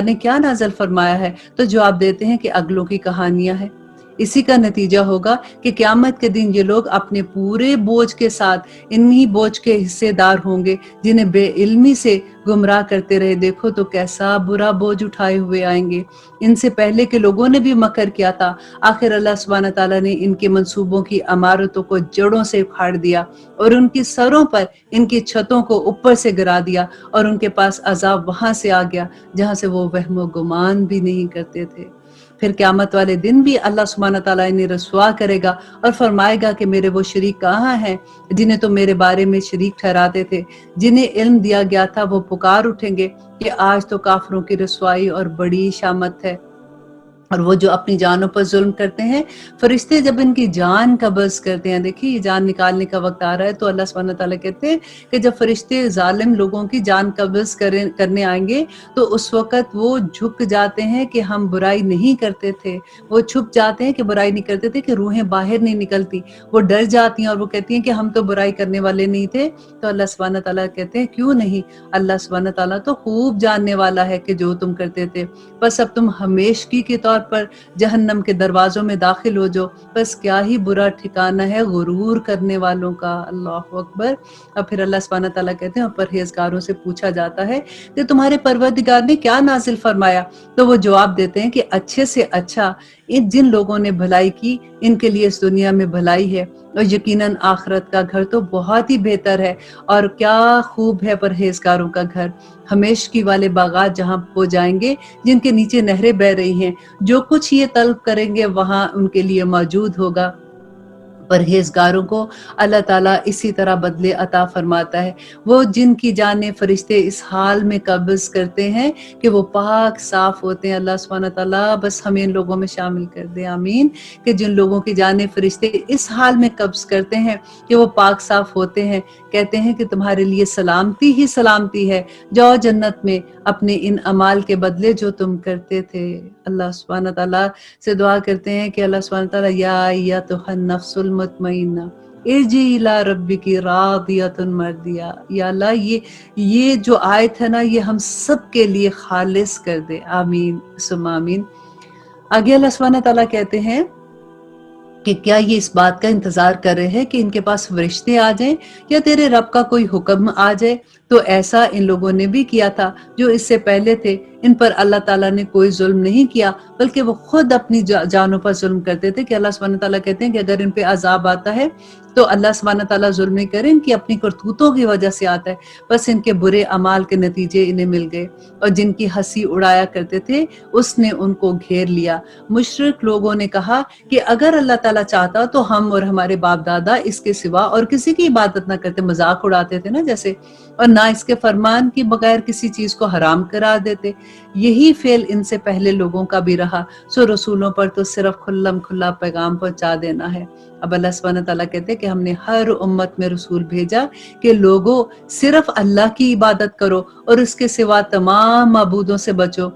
ने क्या नाज़िल फरमाया है, तो जवाब देते हैं कि अगलों की कहानियां हैं। इसी का नतीजा होगा कि क़यामत के दिन ये लोग अपने पूरे बोझ के साथ इन्हीं बोझ के हिस्सेदार होंगे जिन्हें बेइल्मी से गुमराह करते रहे। देखो तो कैसा बुरा बोझ उठाए हुए आएंगे। इनसे पहले के लोगों ने भी मकर किया था, आखिर अल्लाह सुब्हानहू तआला ने इनके मंसूबों की इमारतों को जड़ों से उखाड़ दिया और उनकी सरों पर इनकी छतों को ऊपर से गिरा दिया, और उनके पास अजाब वहां से आ गया जहां से वो वहमो गुमान भी नहीं करते थे। फिर क़यामत वाले दिन भी अल्लाह सुब्हानहू तआला इन्हें रसवा करेगा और फरमाएगा कि मेरे वो शरीक कहाँ हैं जिन्हें तुम मेरे बारे में शरीक ठहराते थे। जिन्हें इल्म दिया गया था वो पुकार उठेंगे कि आज तो काफिरों की रसवाई और बड़ी शामत है। और वो जो अपनी जानों पर जुल्म करते हैं, फरिश्ते जब इनकी जान कब्ज़ करते हैं, देखिए ये जान निकालने का वक्त आ रहा है, तो अल्लाह सुब्हानहू तआला कहते हैं कि जब फरिश्ते जालिम लोगों की जान कब्ज़ करने आएंगे, तो उस वक्त वो झुक जाते हैं कि हम बुराई नहीं करते थे, वो छुप जाते हैं कि बुराई नहीं करते थे, कि रूहें बाहर नहीं निकलती, वो डर जाती हैं और वो कहती हैं कि हम तो बुराई करने वाले नहीं थे। तो अल्लाह सुब्हानहू तआला कहते हैं क्यों नहीं, अल्लाह सुब्हानहू तआला तो खूब जानने वाला है कि जो तुम करते थे। बस अब तुम हमेशगी के तौर पर जहन्नम के दरवाजों में दाखिल हो जाओ, बस क्या ही बुरा ठिकाना है गुरूर करने वालों का। अल्लाहु अकबर। अब फिर अल्लाह सुब्हानहू तआला कहते हैं, परहेजगारों से पूछा जाता है कि तुम्हारे परवरदिगार ने क्या नाजिल फरमाया, तो वो जवाब देते हैं कि अच्छे से अच्छा जिन लोगों ने भलाई की, इनके लिए इस दुनिया में भलाई है, और यकीनन आखिरत का घर तो बहुत ही बेहतर है, और क्या खूब है परहेजगारों का घर, हमेशगी वाले बागात जहां वो जाएंगे जिनके नीचे नहरें बह रही हैं। जो कुछ ये तलब करेंगे वहां उनके लिए मौजूद होगा। परहेजगारों को अल्लाह ताला इसी तरह बदले अता फरमाता है। वो जिनकी जानें फरिश्ते इस हाल में कब्ज़ करते हैं कि वो पाक साफ होते हैं। अल्लाह सुब्हानहू तआला बस हमें इन लोगों में शामिल कर दे, आमीन। कि जिन लोगों की जानें फरिश्ते इस हाल में कब्ज़ करते हैं कि वो पाक साफ होते हैं, कहते हैं कि तुम्हारे लिए सलामती ही सलामती है, जाओ जन्नत में अपने इन अमाल के बदले जो तुम करते थे। अल्लाह सुब्हानहू तआला से दुआ करते हैं कि अल्लाह सुब्हानहू तआला या अय्यतुहन नफ्सुल मुतमइन्ना इरजी इला रब्बिकी रादियतुन मर्दिया। या अल्लाह ये जो आयत है ना, ये हम सब के लिए खालिस कर दे, आमीन सुम्मा आमीन। आगे अल्लाह सुब्हानहू तआला कहते हैं कि क्या ये इस बात का इंतजार कर रहे हैं कि इनके पास फरिश्ते आ जाएं या तेरे रब का कोई हुक्म आ जाए। तो ऐसा इन लोगों ने भी किया था जो इससे पहले थे। इन पर अल्लाह ताला ने कोई जुल्म नहीं किया, बल्कि वो खुद अपनी जानों पर जुल्म करते थे। कि अल्लाह सुब्हानहू तआला कहते हैं कि अगर इन पे अजाब आता है तो अल्लाह सुब्हानहू तआला जुल्म नहीं करे, इनकी अपनी करतूतों की वजह से आता है। बस इनके बुरे अमाल के नतीजे इन्हें मिल गए, और जिनकी हंसी उड़ाया करते थे उसने उनको घेर लिया। मुशरिक लोगों ने कहा कि अगर अल्लाह ताला चाहता तो हम और हमारे बाप दादा इसके सिवा और किसी की इबादत ना करते, मजाक उड़ाते थे ना जैसे, और ना इसके फरमान के बगैर किसी चीज को हराम करार देते। यही फेल इनसे पहले लोगों का भी रहा। सो रसूलों पर तो सिर्फ खुल्लम खुल्ला पैगाम पहुंचा देना है। अब अल्लाह सुब्हानहू तआला कहते हैं कि हमने हर उम्मत में रसूल भेजा कि लोगों सिर्फ अल्लाह की इबादत करो और उसके सिवा तमाम माबूदों से बचो।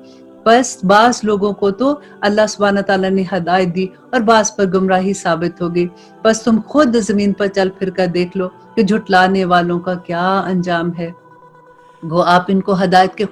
बस बास लोगों को तो अल्लाह सुब्हानहू तआला ने हदायत दी और बास पर गुमराही साबित होगी। बस तुम खुद जमीन पर चल फिर कर देख लो कि झुटलाने वालों का क्या अंजाम है। वो आप इनकी हदायत के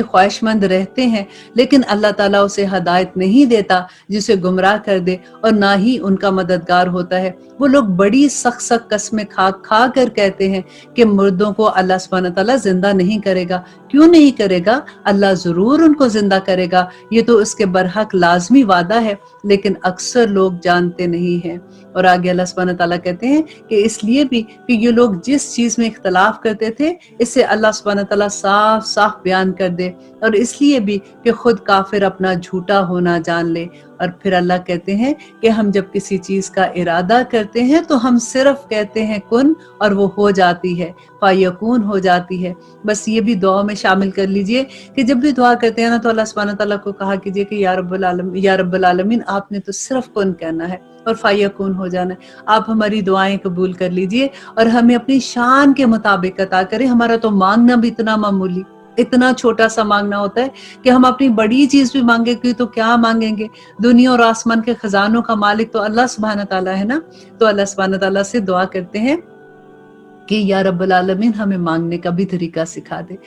ख्वाहिशमंद रहते हैं, लेकिन अल्लाह ताला उसे हदायत नहीं देता जिसे गुमराह कर दे, और ना ही उनका मददगार होता है। वो लोग बड़ी सख्त कस्में खा कर कहते हैं कि मुर्दों को अल्लाह सुब्हानहू तआला जिंदा नहीं करेगा। क्यों नहीं करेगा? अल्लाह जरूर उनको जिंदा करेगा, ये तो उसके बरहक लाजमी वादा है, लेकिन अक्सर लोग जानते नहीं हैं। और आगे अल्लाह सुब्हानहू तआला कहते हैं कि इसलिए भी कि ये लोग जिस चीज में इख्तलाफ इख्तिलाफ करते थे, इससे अल्लाह सुब्हानहू तआला साफ साफ बयान कर दे, और इसलिए भी कि खुद काफिर अपना झूठा होना जान ले। और फिर अल्लाह कहते हैं कि हम जब किसी चीज का इरादा करते हैं तो हम सिर्फ कहते हैं कुन, और वो हो जाती है, फायकून हो जाती है। बस ये भी दुआ में शामिल कर लीजिए कि जब भी दुआ करते हैं ना तो अल्लाह सुब्हानहू तआला को कहा कीजिए कि या रब्बुल आलमीन, आपने तो सिर्फ कुन कहना है और फायकून हो जाना है। आप हमारी दुआएं कबूल कर लीजिए और हमें अपनी शान के मुताबिक अता करें। हमारा तो मांगना भी इतना मामूली, इतना छोटा सा मांगना होता है कि हम अपनी बड़ी चीज भी मांगेंगे तो क्या मांगेंगे? दुनिया और आसमान के खजानों का मालिक तो अल्लाह सुब्हानहू तआला है ना। तो अल्लाह सुब्हानहू तआला से दुआ करते हैं कि या रब्बुल आलमीन, हमें मांगने का भी तरीका सिखा दे।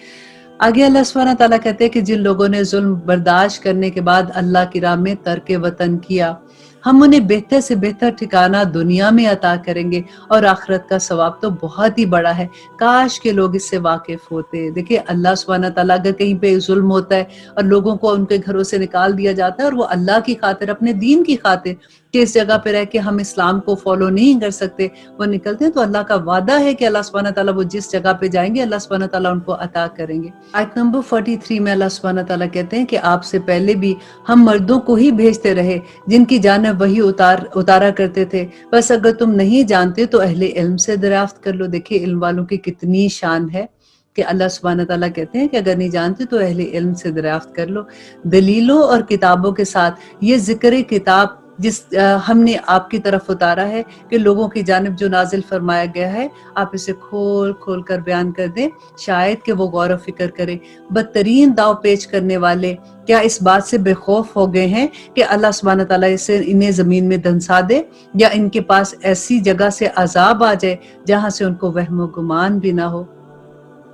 आगे अल्लाह सुब्हानहू तआला कहते हैं कि जिन लोगों ने जुल्म बर्दाश्त करने के बाद अल्लाह की राह में तर्क वतन किया, हम उन्हें बेहतर से बेहतर ठिकाना दुनिया में अता करेंगे और आखिरत का सवाब तो बहुत ही बड़ा है। काश के लोग इससे वाकिफ होते। देखिए, अल्लाह सुब्हानहू तआला अगर कहीं पे जुल्म होता है और लोगों को उनके घरों से निकाल दिया जाता है और वो अल्लाह की खातिर, अपने दीन की खातिर कि इस जगह पे रह के हम इस्लाम को फॉलो नहीं कर सकते, वो निकलते हैं, तो अल्लाह का वादा है कि अल्लाह सुब्हानहू तआला वो जिस जगह पे जाएंगे अल्लाह सुब्हानहू तआला उनको अता करेंगे। आयत नंबर 43 में अल्लाह सुब्हानहू तआला कहते हैं कि आपसे पहले भी हम मर्दों को ही भेजते रहे जिनकी जानिब वही उतारा करते थे, बस अगर तुम नहीं जानते तो अहले इल्म से दरियाफ्त कर लो। देखिए, इल्म वालों की कितनी शान है कि अल्लाह सुब्हानहू तआला कहते हैं कि अगर नहीं जानते तो अहले इल्म से दरियाफ्त कर लो। दलीलों और किताबों के साथ ये जिक्र किताब जिस हमने आपकी तरफ उतारा है कि लोगों की जानिब जो नाजिल फरमाया गया है, आप इसे खोल खोल कर बयान कर दें, शायद कि वो गौर फिक्र करें। बदतरीन दाव पेच करने वाले क्या इस बात से बेखौफ हो गए हैं कि अल्लाह सुब्हानहू तआला इन्हें जमीन में धंसा दे, या इनके पास ऐसी जगह से अजाब आ जाए जहां से उनको वहम गुमान भी ना हो,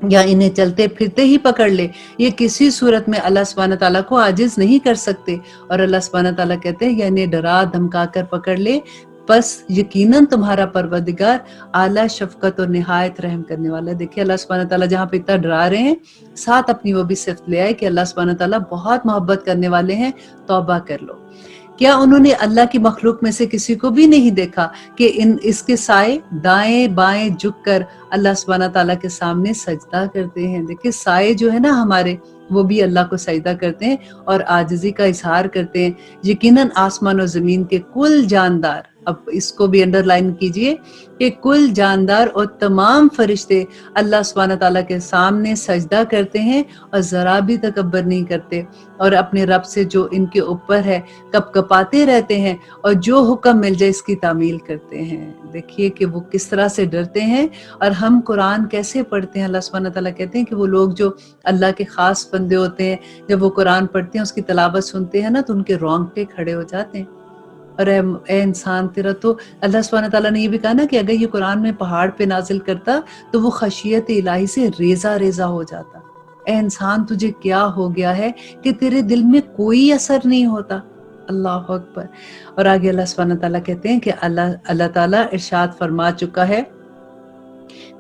या इन्हें चलते फिरते ही पकड़ ले। ये किसी सूरत में अल्लाह सुब्हानहू तआला को आजिज नहीं कर सकते। और अल्लाह सुब्हानहू तआला कहते हैं, या इन्हें डरा धमका कर पकड़ ले, बस यकीनन तुम्हारा परवरदिगार आला शफकत और निहायत रहम करने वाला है। देखिए, अल्लाह सुब्हानहू तआला जहाँ पे इतना डरा रहे हैं, साथ अपनी वो भी सिफ्त ले आए कि अल्लाह सुब्हानहू तआला बहुत मोहब्बत करने वाले हैं, तौबा कर लो। क्या उन्होंने अल्लाह की मखलूक में से किसी को भी नहीं देखा कि इसके साए दाएं बाएं झुककर अल्लाह सुब्हानहू तआला के सामने सजदा करते हैं। देखिए, साए जो है ना हमारे, वो भी अल्लाह को सजदा करते हैं और आजिज़ी का इजहार करते हैं। यकीनन आसमान और जमीन के कुल जानदार, अब इसको भी अंडरलाइन कीजिए कि कुल जानदार और तमाम फरिश्ते अल्लाह सुब्हानहू तआला के सामने सजदा करते हैं और जरा भी तकब्बर नहीं करते, और अपने रब से जो इनके ऊपर है कपकपाते रहते हैं और जो हुक्म मिल जाए इसकी तामील करते हैं। देखिए कि वो किस तरह से डरते हैं। और हम कुरान कैसे पढ़ते हैं, अल्लाह सुब्हानहू तआला कहते हैं कि वो लोग जो अल्लाह के खास बंदे होते हैं, जब वो कुरान पढ़ते हैं, उसकी तलावत सुनते हैं ना, तो उनके रोंगटे खड़े हो जाते हैं। और ए इंसान, तेरा तो अल्लाह सुब्हानहू तआला ने ये भी कहा ना कि अगर ये कुरान में पहाड़ पे नाजिल करता तो वो खशियत इलाही से रेजा रेजा हो जाता। ए इंसान, तुझे क्या हो गया है कि तेरे दिल में कोई असर नहीं होता। अल्लाह अकबर। और आगे अल्लाह सुब्हानहू तआला कहते हैं कि अल्लाह ताला इरशाद फरमा चुका है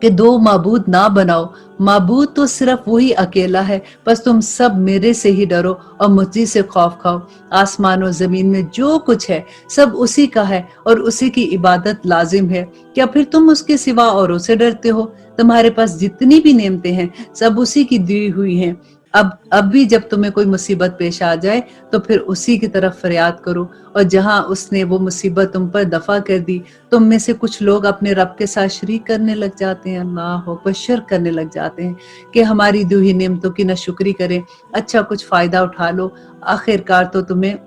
कि दो माबूद ना बनाओ, माबूद तो सिर्फ वही अकेला है, बस तुम सब मेरे से ही डरो और मुझी से खौफ खाओ। आसमान और जमीन में जो कुछ है सब उसी का है और उसी की इबादत लाजिम है। क्या फिर तुम उसके सिवा औरों से डरते हो? तुम्हारे पास जितनी भी नेमतें हैं सब उसी की दी हुई हैं। अब भी जब तुम्हें कोई मुसीबत पेश आ जाए तो फिर उसी की तरफ फरियाद करो, और जहां उसने वो मुसीबत तुम पर दफा कर दी, तुम में से कुछ लोग अपने रब के साथ शरीक करने लग जाते हैं, अल्लाह अकबर, शिर्क करने लग जाते हैं कि हमारी दी हुई नेमतों की नाशुक्री करें। अच्छा, कुछ फायदा उठा लो, आखिरकार तो तुम्हें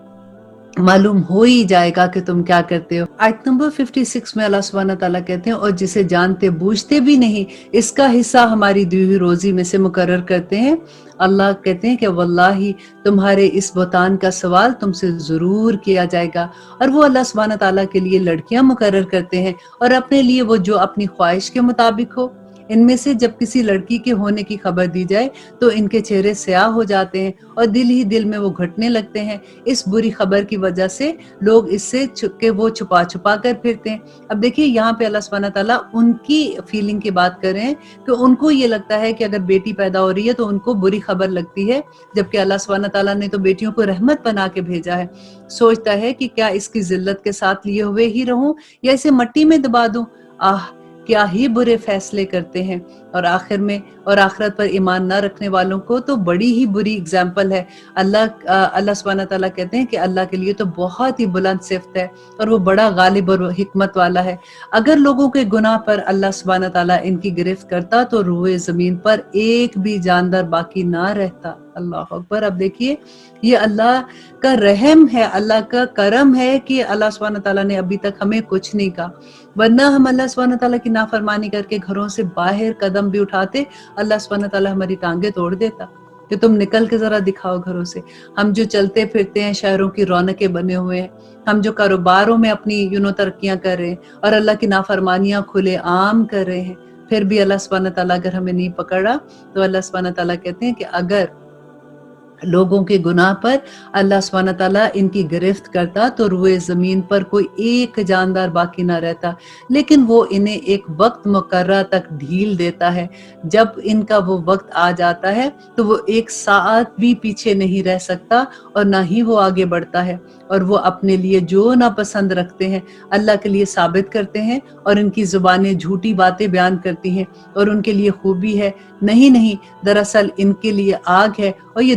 मालूम हो ही जाएगा कि तुम क्या करते हो। आयत नंबर 56 में अल्लाह सुब्हानहू तआला कहते हैं, और जिसे जानते बूझते भी नहीं इसका हिस्सा हमारी दी हुई रोजी में से मुकर्रर करते हैं। अल्लाह कहते हैं कि वल्लाही तुम्हारे इस बुतान का सवाल तुमसे जरूर किया जाएगा। और वो अल्लाह सुब्हानहू तआला के लिए लड़कियां मुकर्रर करते हैं और अपने लिए वो जो अपनी ख्वाहिश के मुताबिक हो। इनमें से जब किसी लड़की के होने की खबर दी जाए तो इनके चेहरे स्याह हो जाते हैं और दिल ही दिल में वो घटने लगते हैं। इस बुरी खबर की वजह से लोग इससे वो छुपा छुपा कर फिरते हैं। अब देखिए, यहाँ पे अल्लाह सुब्हानहू तआला उनकी फीलिंग की बात कर रहे हैं कि उनको ये लगता है कि अगर बेटी पैदा हो रही है तो उनको बुरी खबर लगती है, जबकि अल्लाह सुब्हानहू तआला ने तो बेटियों को रहमत बना के भेजा है। सोचता है कि क्या इसकी जिल्लत के साथ लिए हुए ही रहूं या इसे मट्टी में दबा दूं। کیا ہی برے فیصلے کرتے ہیں، اور آخر میں اور آخرت پر ایمان نہ رکھنے والوں کو تو بڑی ہی بری اگزامپل ہے۔ اللہ سبحانہ تعالیٰ کہتے ہیں کہ اللہ کے لیے تو بہت ہی بلند صفت ہے اور وہ بڑا غالب اور حکمت والا ہے۔ اگر لوگوں کے گناہ پر اللہ سبحانہ تعالیٰ ان کی گرفت کرتا تو روئے زمین پر ایک بھی جاندار باقی نہ رہتا۔ اللہ اکبر۔ اب دیکھیے یہ اللہ کا رحم ہے، اللہ کا کرم ہے کہ اللہ سبحانہ تعالیٰ نے ابھی تک ہمیں کچھ نہیں کہا، ورنہ ہم اللہ سبحانہ تعالیٰ کی نافرمانی کر کے گھروں سے باہر قدم بھی اٹھاتے، اللہ سبحانہ تعالیٰ ہماری ٹانگیں توڑ دیتا کہ تم نکل کے ذرا دکھاؤ گھروں سے۔ ہم جو چلتے پھرتے ہیں، شہروں کی رونقیں بنے ہوئے ہیں، ہم جو کاروباروں میں اپنی ترقیاں کر رہے ہیں اور اللہ کی نافرمانیاں کھلے عام کر رہے ہیں، پھر بھی اللہ سبحانہ تعالیٰ اگر ہمیں نہیں پکڑا تو اللہ سبحانہ تعالیٰ کہتے ہیں کہ اگر لوگوں کے گناہ پر اللہ سبحانہ تعالیٰ ان کی گرفت کرتا تو روئے زمین پر کوئی ایک جاندار باقی نہ رہتا، لیکن وہ انہیں ایک وقت مقررہ تک ڈھیل دیتا ہے۔ جب ان کا وہ وقت آ جاتا ہے تو وہ ایک ساعت بھی پیچھے نہیں رہ سکتا اور نہ ہی وہ آگے بڑھتا ہے، اور وہ اپنے لیے جو ناپسند رکھتے ہیں اللہ کے لیے ثابت کرتے ہیں، اور ان کی زبانیں جھوٹی باتیں بیان کرتی ہیں اور ان کے لیے خوبی ہے، نہیں دراصل ان کے لیے آگ ہے اور یہ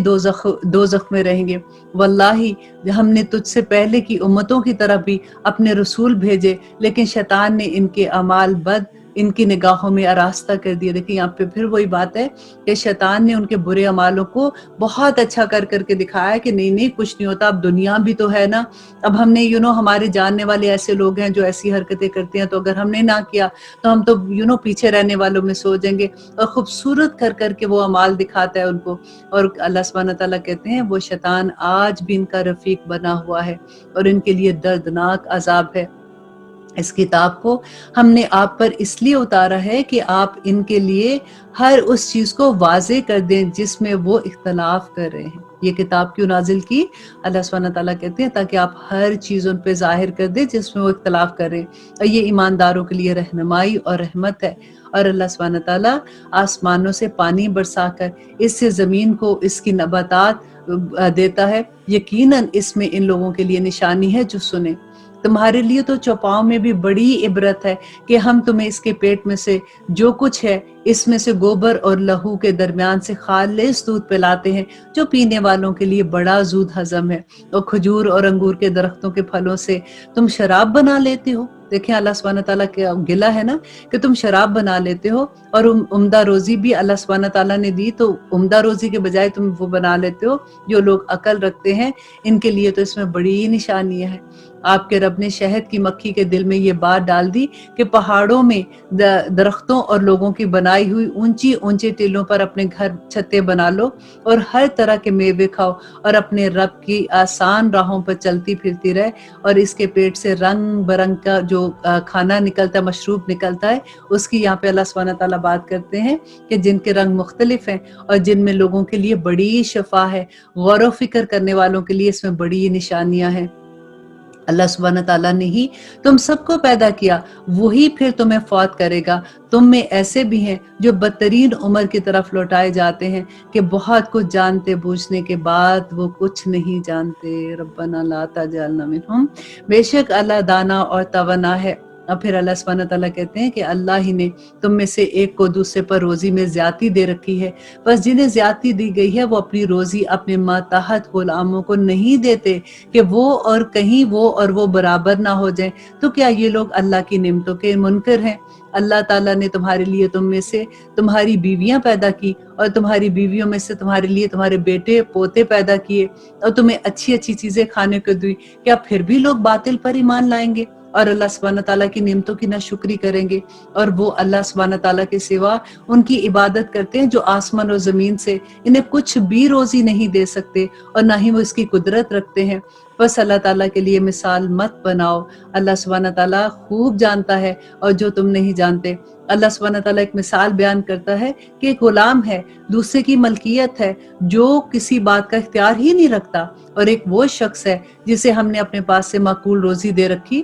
دوزخ میں رہیں گے۔ واللہ ہم نے تجھ سے پہلے کی امتوں کی طرف بھی اپنے رسول بھیجے، لیکن شیطان نے ان کے اعمال بد ان کی نگاہوں میں آراستہ کر دیا۔ دیکھیں یہاں پہ پھر وہی بات ہے کہ شیطان نے ان کے برے اعمالوں کو بہت اچھا کر کے دکھایا کہ نہیں کچھ نہیں ہوتا، اب دنیا بھی تو ہے نا، اب ہم نے ہمارے جاننے والے ایسے لوگ ہیں جو ایسی حرکتیں کرتے ہیں، تو اگر ہم نے نہ کیا تو ہم تو پیچھے رہنے والوں میں سو جائیں گے، اور خوبصورت کر کے وہ اعمال دکھاتا ہے ان کو۔ اور اللہ سبحانہ تعالیٰ کہتے ہیں وہ شیطان آج بھی ان کا رفیق بنا ہوا ہے اور ان کے لیے دردناک عذاب ہے۔ اس کتاب کو ہم نے آپ پر اس لیے اتارا ہے کہ آپ ان کے لیے ہر اس چیز کو واضح کر دیں جس میں وہ اختلاف کر رہے ہیں۔ یہ کتاب کیوں نازل کی؟ اللہ سبحانہ تعالیٰ کہتے ہیں تاکہ آپ ہر چیز ان پہ ظاہر کر دیں جس میں وہ اختلاف کر رہے ہیں، اور یہ ایمانداروں کے لیے رہنمائی اور رحمت ہے۔ اور اللہ سبحانہ تعالیٰ آسمانوں سے پانی برسا کر اس سے زمین کو اس کی نباتات دیتا ہے، یقیناً اس میں ان لوگوں کے لیے نشانی ہے جو سنیں۔ تمہارے لیے تو چوپاؤں میں بھی بڑی عبرت ہے کہ ہم تمہیں اس کے پیٹ میں سے جو کچھ ہے اس میں سے گوبر اور لہو کے درمیان سے خالص دودھ پلاتے ہیں جو پینے والوں کے لیے بڑا زود ہضم ہے، اور کھجور اور انگور کے درختوں کے پھلوں سے تم شراب بنا لیتے ہو۔ دیکھیں اللہ سبحانہ تعالیٰ کا گلہ ہے نا کہ تم شراب بنا لیتے ہو، اور عمدہ روزی بھی اللہ سبحانہ تعالیٰ نے دی، تو عمدہ روزی کے بجائے تم وہ بنا لیتے ہو۔ جو لوگ عقل رکھتے ہیں ان کے لیے تو اس میں بڑی نشانیاں ہیں۔ آپ کے رب نے شہد کی مکھی کے دل میں یہ بات ڈال دی کہ پہاڑوں میں درختوں اور لوگوں کی بنائی ہوئی اونچے ٹیلوں پر اپنے گھر چھتیں بنا لو، اور ہر طرح کے میوے کھاؤ، اور اپنے رب کی آسان راہوں پر چلتی پھرتی رہے، اور اس کے پیٹ سے رنگ برنگ کا جو کھانا نکلتا ہے، مشروب نکلتا ہے، اس کی یہاں پہ اللہ سبحانہ تعالیٰ بات کرتے ہیں کہ جن کے رنگ مختلف ہیں اور جن میں لوگوں کے لیے بڑی شفا ہے، غور و فکر کرنے والوں کے لیے اس میں بڑی نشانیاں ہیں۔ اللہ سبحانہ تعالیٰ نے ہی تم سب کو پیدا کیا، وہی پھر تمہیں فوت کرے گا۔ تم میں ایسے بھی ہیں جو بدترین عمر کی طرف لوٹائے جاتے ہیں کہ بہت کچھ جانتے بوجھنے کے بعد وہ کچھ نہیں جانتے۔ ربنا لا تجعلنا منہم۔ بے شک اللہ دانا اور توانا ہے۔ اور پھر اللہ سبحانہ تعالیٰ کہتے ہیں کہ اللہ ہی نے تم میں سے ایک کو دوسرے پر روزی میں زیادتی دے رکھی ہے، بس جنہیں زیادتی دی گئی ہے وہ اپنی روزی اپنے ماتحت غلاموں کو نہیں دیتے کہ وہ برابر نہ ہو جائیں۔ تو کیا یہ لوگ اللہ کی نعمتوں کے منکر ہیں؟ اللہ تعالیٰ نے تمہارے لیے تم میں سے تمہاری بیویاں پیدا کی، اور تمہاری بیویوں میں سے تمہارے لیے تمہارے بیٹے پوتے پیدا کیے، اور تمہیں اچھی اچھی چیزیں کھانے کو دی۔ کیا پھر بھی لوگ باطل پر ایمان لائیں گے اور اللہ سبحانہ تعالیٰ کی نعمتوں کی ناشکری کریں گے؟ اور وہ اللہ سبحانہ تعالیٰ کے سوا ان کی عبادت کرتے ہیں جو آسمان اور زمین سے انہیں کچھ بھی روزی نہیں دے سکتے، اور نہ ہی وہ اس کی قدرت رکھتے ہیں۔ بس اللہ تعالیٰ کے لیے مثال مت بناؤ، اللہ سبحانہ تعالیٰ خوب جانتا ہے اور جو تم نہیں جانتے۔ اللہ سبحانہ تعالیٰ ایک مثال بیان کرتا ہے کہ ایک غلام ہے، دوسرے کی ملکیت ہے، جو کسی بات کا اختیار ہی نہیں رکھتا، اور ایک وہ شخص ہے جسے ہم نے اپنے پاس سے معقول روزی دے رکھی،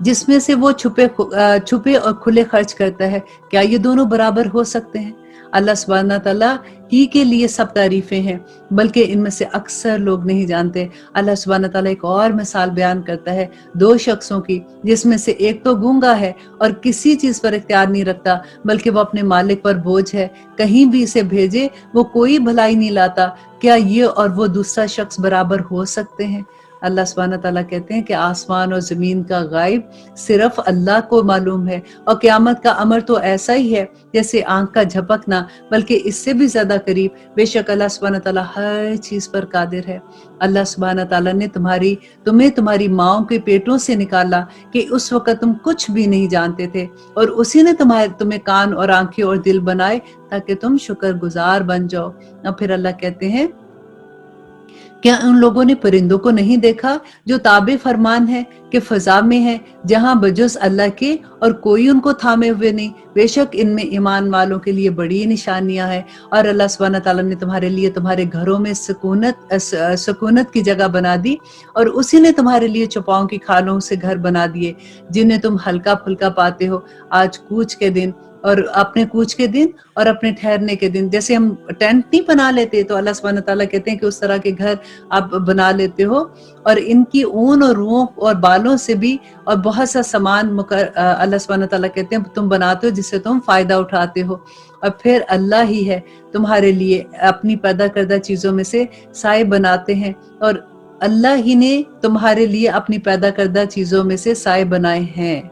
جس میں سے وہ چھپے اور کھلے خرچ کرتا ہے۔ کیا یہ دونوں برابر ہو سکتے ہیں؟ अल्लाह सुब्हानहू तआला ही के लिए सब तारीफें हैं, बल्कि इनमें से अक्सर लोग नहीं जानते। अल्लाह सुब्हानहू तआला एक और मिसाल बयान करता है 2 शख्सों की, जिसमें से एक तो गूंगा है और किसी चीज पर इख्तियार नहीं रखता, बल्कि वो अपने मालिक पर बोझ है, कहीं भी इसे भेजे वो कोई भलाई नहीं लाता। क्या ये और वो दूसरा शख्स बराबर हो सकते हैं? अल्लाह सुब्हानहू तआला कहते हैं कि आसमान और जमीन का गायब सिर्फ अल्लाह को मालूम है, और क़यामत का अमर तो ऐसा ही है जैसे आंख का झपकना, बल्कि इससे भी ज्यादा करीब। बेशक अल्लाह सुब्हानहू तआला हर चीज पर कादिर है। अल्लाह सुब्हानहू तआला ने तुम्हें तुम्हारी माओ के पेटों से निकाला कि उस वक्त तुम कुछ भी नहीं जानते थे, और उसी ने तुम्हें कान और आंखें और दिल बनाए ताकि तुम शुक्रगुजार बन जाओ। और फिर अल्लाह कहते हैं, क्या उन लोगों ने परिंदों को नहीं देखा जो ताबे फरमान है कि फजा में है, जहां बजुस अल्लाह के और कोई उनको थामे हुए नहीं। बेशक इनमें ईमान वालों के लिए बड़ी निशानियां हैं। और अल्लाह सुब्हानहू तआला ने तुम्हारे लिए तुम्हारे घरों में सुकूनत की जगह बना दी, और उसी ने तुम्हारे लिए चौपाओं की खालों से घर बना दिए जिन्हें तुम हल्का फुल्का पाते हो। आज कूच के दिन और अपने कूच के दिन और अपने ठहरने के दिन, जैसे हम टेंट नहीं बना लेते, तो अल्लाह सुब्हानहू तआला कहते हैं कि उस तरह के घर आप बना लेते हो। और इनकी ऊन और रूह और बालों से भी और बहुत सा सामान अल्लाह सुब्हानहू तआला कहते हैं तुम बनाते हो, जिससे तुम फायदा उठाते हो। और फिर अल्लाह ही है तुम्हारे लिए अपनी पैदा करदा चीजों में से साए बनाते हैं, और अल्लाह ही ने तुम्हारे लिए अपनी पैदा करदा चीजों में से साए बनाए हैं।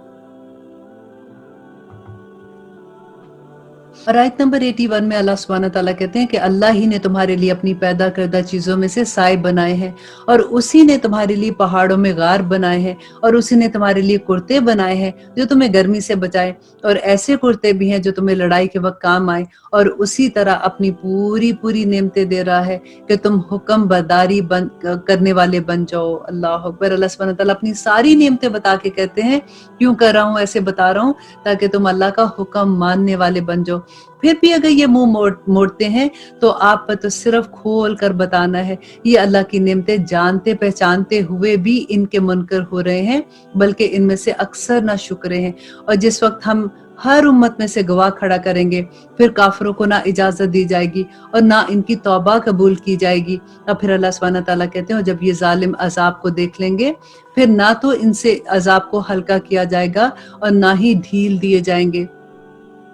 और आयत नंबर 81 में अल्लाह सुब्हानहू तआला कहते हैं कि अल्लाह ही ने तुम्हारे लिए अपनी पैदा करदा चीजों में से साए बनाए हैं, और उसी ने तुम्हारे लिए पहाड़ों में गार बनाए हैं, और उसी ने तुम्हारे लिए कुर्ते बनाए हैं जो तुम्हें गर्मी से बचाए, और ऐसे कुर्ते भी हैं जो तुम्हें लड़ाई के वक्त काम आए। और उसी तरह अपनी पूरी नेमतें दे रहा है कि तुम हुक्म बरदारी करने वाले बन जाओ। अल्लाह अकबर। अल्लाह सुब्हानहू तआला अपनी सारी नेमतें बता के कहते हैं, क्यों कर रहा हूँ, ऐसे बता रहा हूँ ताकि तुम अल्लाह का हुक्म मानने वाले बन जाओ। फिर भी अगर ये मुंह मोड़ते हैं तो आप पर तो सिर्फ खोल कर बताना है, ये अल्लाह की नेमतें जानते पहचानते हुए भी इनके मुनकर हो रहे हैं, बल्कि इनमें से अक्सर ना शुक्र हैं। और जिस वक्त हम हर उम्मत में से गवाह खड़ा करेंगे, फिर काफिरों को ना इजाजत दी जाएगी और ना इनकी तौबा कबूल की जाएगी। और फिर अल्लाह सुब्हानहू तआला कहते हैं, जब ये जालिम अजाब को देख लेंगे, फिर ना तो इनसे अजाब को हल्का किया जाएगा और ना ही ढील दिए जाएंगे।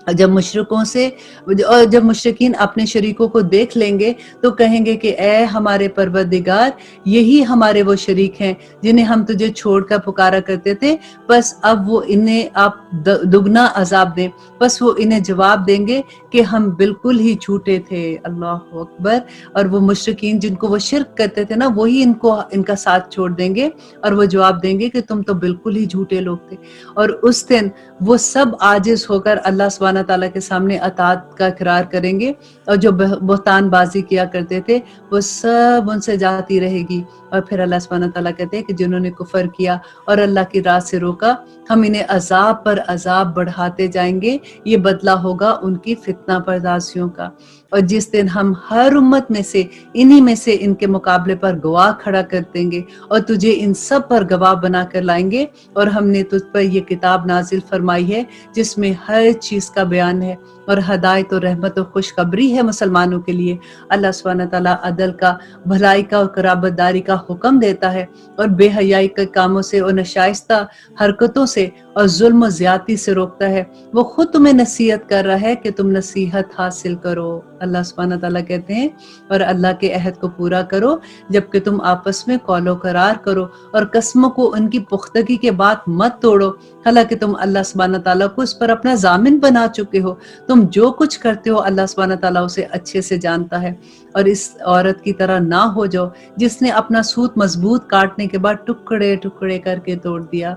जब मुशरिकीन अपने शरीकों को देख लेंगे तो कहेंगे कि ए हमारे परवरदिगार, यही हमारे वो शरीक हैं जिन्हें हम तुझे छोड़कर पुकारा करते थे, बस अब वो इन्हें आप दुगना अजाब दें। बस वो इन्हें जवाब देंगे कि हम बिल्कुल ही झूठे थे। अल्लाह अकबर। और वो मुशरिकीन जिनको वो शिर्क करते थे ना, वही इनका साथ छोड़ देंगे और वो जवाब देंगे कि तुम तो बिल्कुल ही झूठे लोग थे। और उस दिन वो सब आजिज होकर अल्लाह सुब्हानहू ताला के सामने अतात का इकरार करेंगे, और जो बहतान बाजी किया करते थे वो सब उनसे जाती रहेगी। और फिर अल्लाह सुब्हानहू ताला कहते हैं कि जिन्होंने कुफर किया और अल्लाह की राह से रोका, हम इन्हें अजाब पर अजाब बढ़ाते जाएंगे, ये बदला होगा उनकी फितना पर्दासियों का। और जिस दिन हम हर उम्मत में से इन्हीं में से इनके मुकाबले पर गवाह खड़ा कर देंगे और तुझे इन सब पर गवाह बना कर लाएंगे, और हमने तुझ पर ये किताब नाजिल फरमाई है जिसमें हर चीज का बयान है और हदायत और रहमत और खुशखबरी है मुसलमानों के लिए। अल्लाह सुब्हानहू तआला अदल का, भलाई का और कराबतदारी का हुक्म देता है, और बेहयाई के कामों से और नशाइस्ता हरकतों से और जुल्म और ज्यादती से रोकता है। वो खुद तुम्हें नसीहत कर रहा है कि तुम नसीहत हासिल करो। अल्लाह सुब्हानहू तआला कहते हैं, और अल्लाह के अहद को पूरा करो जबकि तुम आपस में कौलो करार करो, और कस्मों को उनकी पुख्तगी के बाद मत तोड़ो, हालांकि तुम अल्लाह सुब्हानहू तआला को इस पर अपना जामिन बना चुके हो। तुम जो कुछ करते हो अल्लाह सुब्हानहू तआला उसे अच्छे से जानता है। और इस औरत की तरह ना हो जाओ जिसने अपना सूत मजबूत काटने के बाद टुकड़े टुकड़े करके तोड़ दिया।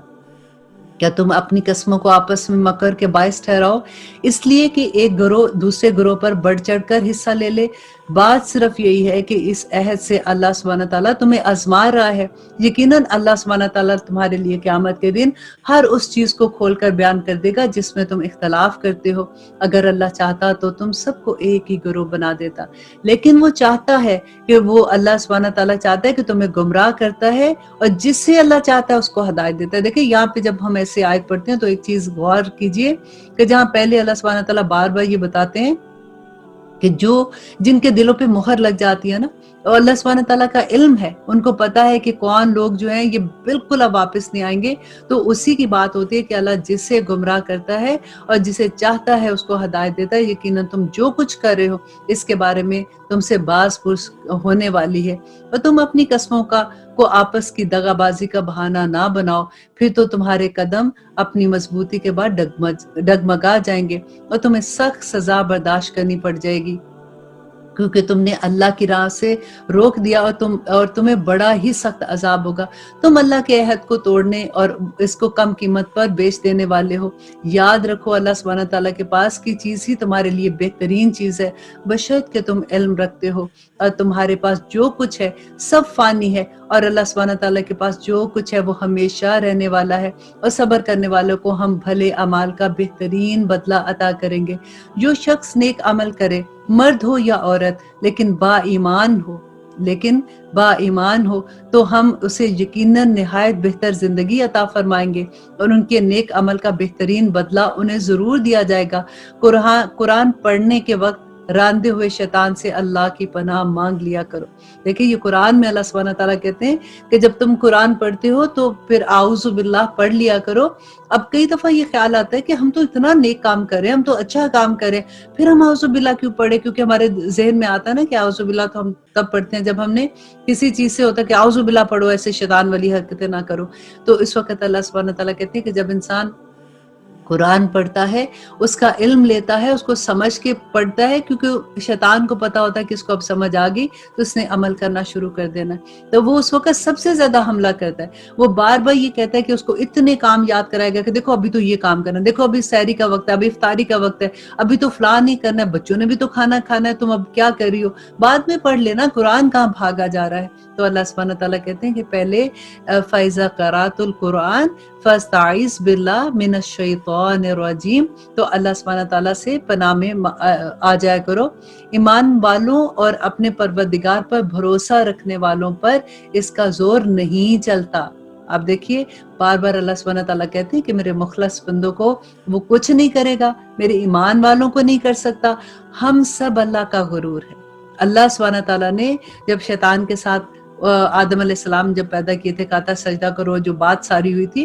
क्या तुम अपनी कस्मों को आपस में मकर के बायस ठहराओ, इसलिए कि एक गिरोह दूसरे गिरोह पर बढ़ चढ़कर हिस्सा ले ले। बात सिर्फ यही है कि इस अहद से अल्लाह सुब्हानहू तआला तुम्हें आजमा रहा है। यकीनन अल्लाह सुब्हानहू तआला तुम्हारे लिए क़यामत के दिन हर उस चीज को खोलकर बयान कर देगा जिसमें तुम इख्तलाफ करते हो। अगर अल्लाह चाहता तो तुम सबको एक ही गिरोह बना देता, लेकिन वो चाहता है कि अल्लाह सुब्हानहू तआला चाहता है कि तुम्हें गुमराह करता है, और जिससे अल्लाह चाहता है उसको हिदायत देता है। देखिए यहाँ पे जब हम ऐसे आयत पढ़ते हैं तो एक चीज गौर कीजिए कि जहाँ पहले अल्लाह सुब्हानहू तआला बार बार ये बताते हैं کہ जो जिनके दिलों पे मोहर लग जाती है ना, और अल्लाह सुब्हानहू तआला का इल्म है, उनको पता है कि कौन लोग जो हैं ये बिल्कुल अब वापस नहीं आएंगे। तो उसी की बात होती है कि अल्लाह जिसे गुमराह करता है और जिसे चाहता है उसको हिदायत देता है। यकीनन तुम जो कुछ कर रहे हो इसके बारे में तुमसे बाज़ पुर्स होने वाली है, और तुम अपनी कस्मों को आपस की दगाबाजी का बहाना ना बनाओ, फिर तो तुम्हारे कदम अपनी मजबूती के बाद डगमगा जाएंगे और तुम्हें सख्त सजा बर्दाश्त करनी पड़ जाएगी, क्योंकि तुमने अल्लाह की राह से रोक दिया और तुम्हें बड़ा ही सख्त अजाब होगा। तुम अल्लाह के अहद को तोड़ने और इसको कम कीमत पर बेच देने वाले हो। याद रखो अल्लाह सुब्हानहू तआला के पास की चीज ही तुम्हारे लिए बेहतरीन चीज है, बशर्त कि तुम इल्म रखते हो। और तुम्हारे पास जो कुछ है सब फानी है, और अल्लाह सुब्हानहू तआला के पास जो कुछ है वो हमेशा रहने वाला है, और सब्र करने वालों को हम भले अमाल का बेहतरीन बदला अता करेंगे। जो शख्स नेक अमल करे, मर्द हो या औरत, लेकिन बाईमान हो तो हम उसे यकीनन निहायत बेहतर जिंदगी अता फरमाएंगे और उनके नेक अमल का बेहतरीन बदला उन्हें जरूर दिया जाएगा। कुरान पढ़ने के वक्त रांधे हुए शैतान से अल्लाह की पनाह मांग लिया करो। देखिए ये कुरान में अल्लाह सुब्हानहू तआला कहते हैं कि जब तुम कुरान पढ़ते हो तो फिर आऊज़ु बिल्लाह पढ़ लिया करो। अब कई दफा ये ख्याल आता है कि हम तो इतना नेक काम कर रहे हैं, हम तो अच्छा काम कर रहे हैं, फिर हम आऊज़ु बिल्लाह क्यों पढ़े? क्योंकि हमारे जहन में आता है ना कि आऊज़ु बिल्लाह तो हम तब पढ़ते हैं जब हमने किसी चीज से होता है कि आऊज़ु बिल्लाह पढ़ो, ऐसे शैतान वाली हरकतें ना करो। तो इस वक्त अल्लाह सुब्हानहू तआला कहते हैं कि जब इंसान कुरान पढ़ता है, उसका इल्म लेता है, उसको समझ के पढ़ता है, क्योंकि शैतान को पता होता है कि इसको अब समझ आ गई तो उसने अमल करना शुरू कर देना है। तो वो उस वक्त सबसे ज्यादा हमला करता है। वो बार बार ये कहता है कि उसको इतने काम याद कराएगा कि देखो अभी तो ये काम करना है, देखो अभी सहरी का वक्त है, अभी इफ्तारी का वक्त है, अभी तो फलां नहीं करना है, बच्चों ने भी तो खाना खाना है, तुम अब क्या कर रही हो, बाद में पढ़ लेना, कुरान कहाँ भागा जा रहा है। तो अल्लाह सुब्हानहू तआला कहते हैं कि पहले फैज़ा क़राअतुल कुरान फस्तईज़ बिल्लाह मिनश शैतानिर रजीम, तो अल्लाह सुब्हानहू तआला से पनाह में आ जाया करो। ईमान वालों और अपने परवरदिगार पर भरोसा रखने वालों पर इसका जोर नहीं चलता। आप देखिए बार बार अल्लाह सुब्हानहू तआला कहते हैं कि मेरे मुखलस बंदों को वो कुछ नहीं करेगा, मेरे ईमान वालों को नहीं कर सकता। हम सब अल्लाह का गुरूर है। अल्लाह सुब्हानहू तआला ने जब शैतान के साथ आदम अलैहिस्सलाम जब पैदा किए थे, कहा था सजदा करो, जो बात सारी हुई थी,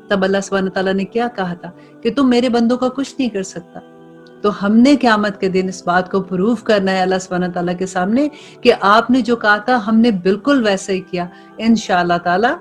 तब अल्लाह सुब्हानहू तआला ने क्या कहा था कि तुम मेरे बंदों का कुछ नहीं कर सकता। तो हमने क़यामत के दिन इस बात को प्रूव करना है अल्लाह सुब्हानहू तआला के सामने कि आपने जो कहा था हमने बिल्कुल वैसे ही किया, इंशाअल्लाह ताला।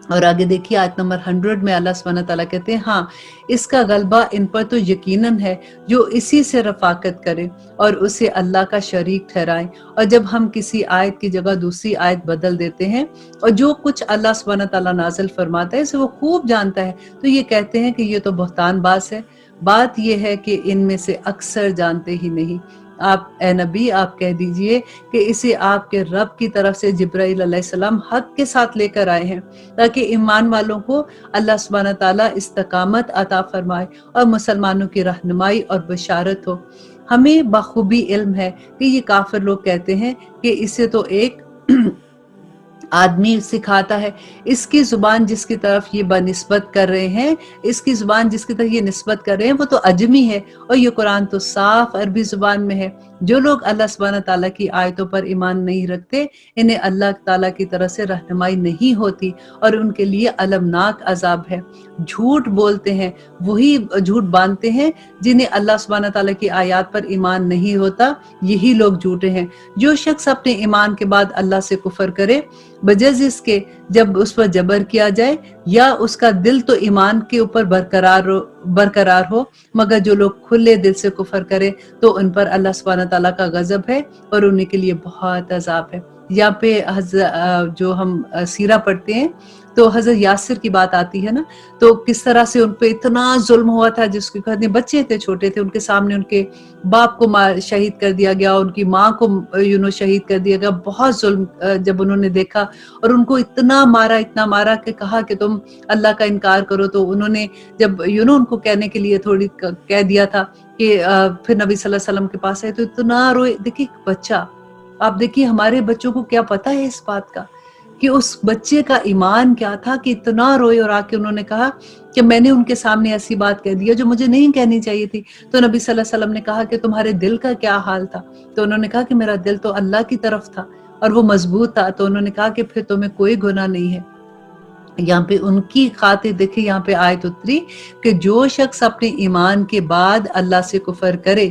और आगे देखिए आयत नंबर 100 में अल्लाह सुब्हानहू तआला कहते हैं, हाँ इसका गलबा इन पर तो यकीनन है जो इसी से रफाकत करे और उसे अल्लाह का शरीक ठहराएं। और जब हम किसी आयत की जगह दूसरी आयत बदल देते हैं और जो कुछ अल्लाह सुब्हानहू तआला नाज़िल फरमाता है इसे वो खूब जानता है, तो ये कहते हैं कि ये तो बहतान बात है। बात ये है कि इनमें से अक्सर जानते ही नहीं। आप ए नबी आप कह दीजिए कि इसे आपके रब की तरफ से जिब्राइल अलैहिस्सलाम हक के साथ लेकर आए हैं, ताकि ईमान वालों को अल्लाह सुब्हानहू तआला इस्तकामत अता फरमाए और मुसलमानों की रहनुमाई और बशारत हो। हमें बखूबी इल्म है कि ये काफिर लोग कहते हैं कि इसे तो एक आदमी सिखाता है, इसकी जुबान जिसकी तरफ ये बनिस्बत कर रहे हैं, इसकी जुबान जिसकी तरफ ये निस्बत कर रहे हैं वो तो अजमी है और ये कुरान तो साफ अरबी जुबान में है। जो लोग अल्लाह सुब्हानहू तआला की आयतों पर ईमान नहीं रखते, इन्हें अल्लाह ताला की तरफ से रहनुमाई नहीं होती और उनके लिए अलमनाक अजाब है। झूठ बोलते हैं, वही झूठ बांधते हैं जिन्हें अल्लाह सुब्हानहू तआला की आयत पर ईमान नहीं होता, यही लोग झूठे हैं। जो शख्स अपने ईमान के बाद अल्लाह से कुफर करे बजाय इसके जब उस पर जबर किया जाए या उसका दिल तो ईमान के ऊपर बरकरार हो, मगर जो लोग खुले दिल से कुफर करे तो उन पर अल्लाह सुब्हानहू तआला का गजब है और उन्हीं के लिए बहुत अजाब है। यहाँ पे जो हम सीरा पढ़ते हैं तो हजरत यासिर की बात आती है ना, तो किस तरह से उन पे इतना जुल्म हुआ था, जिसके कहते बच्चे थे, छोटे थे, उनके सामने उनके बाप को शहीद कर दिया गया, उनकी माँ को शहीद कर दिया गया। बहुत जुल्म जब उन्होंने देखा और उनको इतना मारा कि कहा कि तुम अल्लाह का इनकार करो, तो उन्होंने जब उनको कहने के लिए थोड़ी कह दिया था कि फिर नबी सल्लल्लाहु अलैहि वसल्लम के पास आए तो इतना रोए। देखिए बच्चा, आप देखिए हमारे बच्चों को क्या पता है इस बात का کہ اس بچے کا ایمان کیا تھا کہ اتنا روئے اور آ کے انہوں نے کہا کہ میں نے ان کے سامنے ایسی بات کہہ دیا جو مجھے نہیں کہنی چاہیے تھی. تو نبی صلی اللہ علیہ وسلم نے کہا کہ تمہارے دل کا کیا حال تھا؟ تو انہوں نے کہا کہ میرا دل تو اللہ کی طرف تھا اور وہ مضبوط تھا. تو انہوں نے کہا کہ پھر تمہیں کوئی گناہ نہیں ہے. یہاں پہ ان کی خاطر دیکھیں یہاں پہ آیت اتری کہ جو شخص اپنے ایمان کے بعد اللہ سے کفر کرے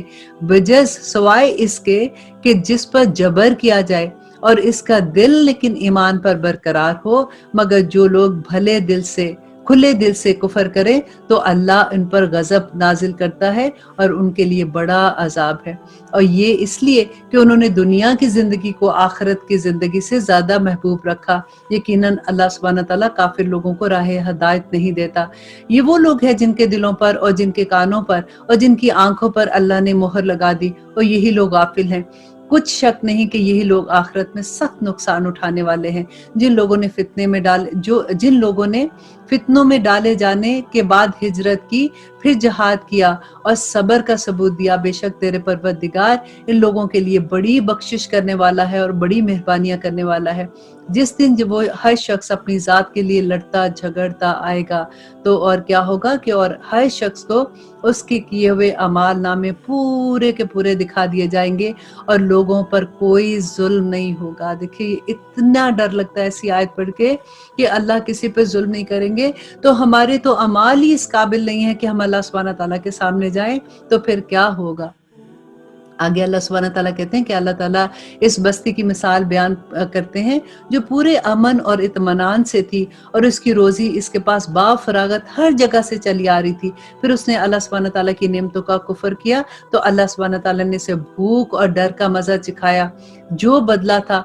بجز سوائے اس کے کہ جس پر جبر کیا جائے اور اس کا دل لیکن ایمان پر برقرار ہو، مگر جو لوگ کھلے دل سے کفر کرے تو اللہ ان پر غضب نازل کرتا ہے اور ان کے لیے بڑا عذاب ہے. اور یہ اس لیے کہ انہوں نے دنیا کی زندگی کو آخرت کی زندگی سے زیادہ محبوب رکھا. یقیناً اللہ سبحانہ تعالیٰ کافر لوگوں کو راہ ہدایت نہیں دیتا. یہ وہ لوگ ہیں جن کے دلوں پر اور جن کے کانوں پر اور جن کی آنکھوں پر اللہ نے مہر لگا دی، اور یہی لوگ غافل ہیں. کچھ شک نہیں کہ یہی لوگ آخرت میں سخت نقصان اٹھانے والے ہیں. جن لوگوں نے فتنوں میں ڈالے جانے کے بعد ہجرت کی، پھر جہاد کیا اور صبر کا ثبوت دیا، بے شک تیرے پروردگار ان لوگوں کے لیے بڑی بخشش کرنے والا ہے اور بڑی مہربانیاں کرنے والا ہے. جس دن جب وہ ہر شخص اپنی ذات کے لیے لڑتا جھگڑتا آئے گا تو اور کیا ہوگا کہ اور ہر شخص کو اس کے کیے ہوئے اعمال نامے پورے کے پورے دکھا دیے جائیں گے اور لوگوں پر کوئی ظلم نہیں ہوگا. دیکھیے اتنا ڈر لگتا ہے ایسی آیت پڑھ کے کہ اللہ کسی پہ ظلم نہیں کریں گے. تو ہمارے تو اعمال ہی اس قابل نہیں ہے کہ ہم اللہ سبحانہ تعالیٰ کے سامنے جائیں، تو پھر کیا ہوگا. آگے اللہ سبحانہ تعالیٰ کہتے ہیں کہ اللہ تعالیٰ اس بستی کی مثال بیان کرتے ہیں جو پورے امن اور اطمینان سے تھی اور اس کی روزی اس کے پاس فراغت ہر جگہ سے چلی آ رہی تھی. پھر اس نے اللہ سبحانہ تعالیٰ کی نعمتوں کا کفر کیا تو اللہ سبحانہ تعالیٰ نے اسے بھوک اور ڈر کا مزہ چکھایا. جو بدلہ تھا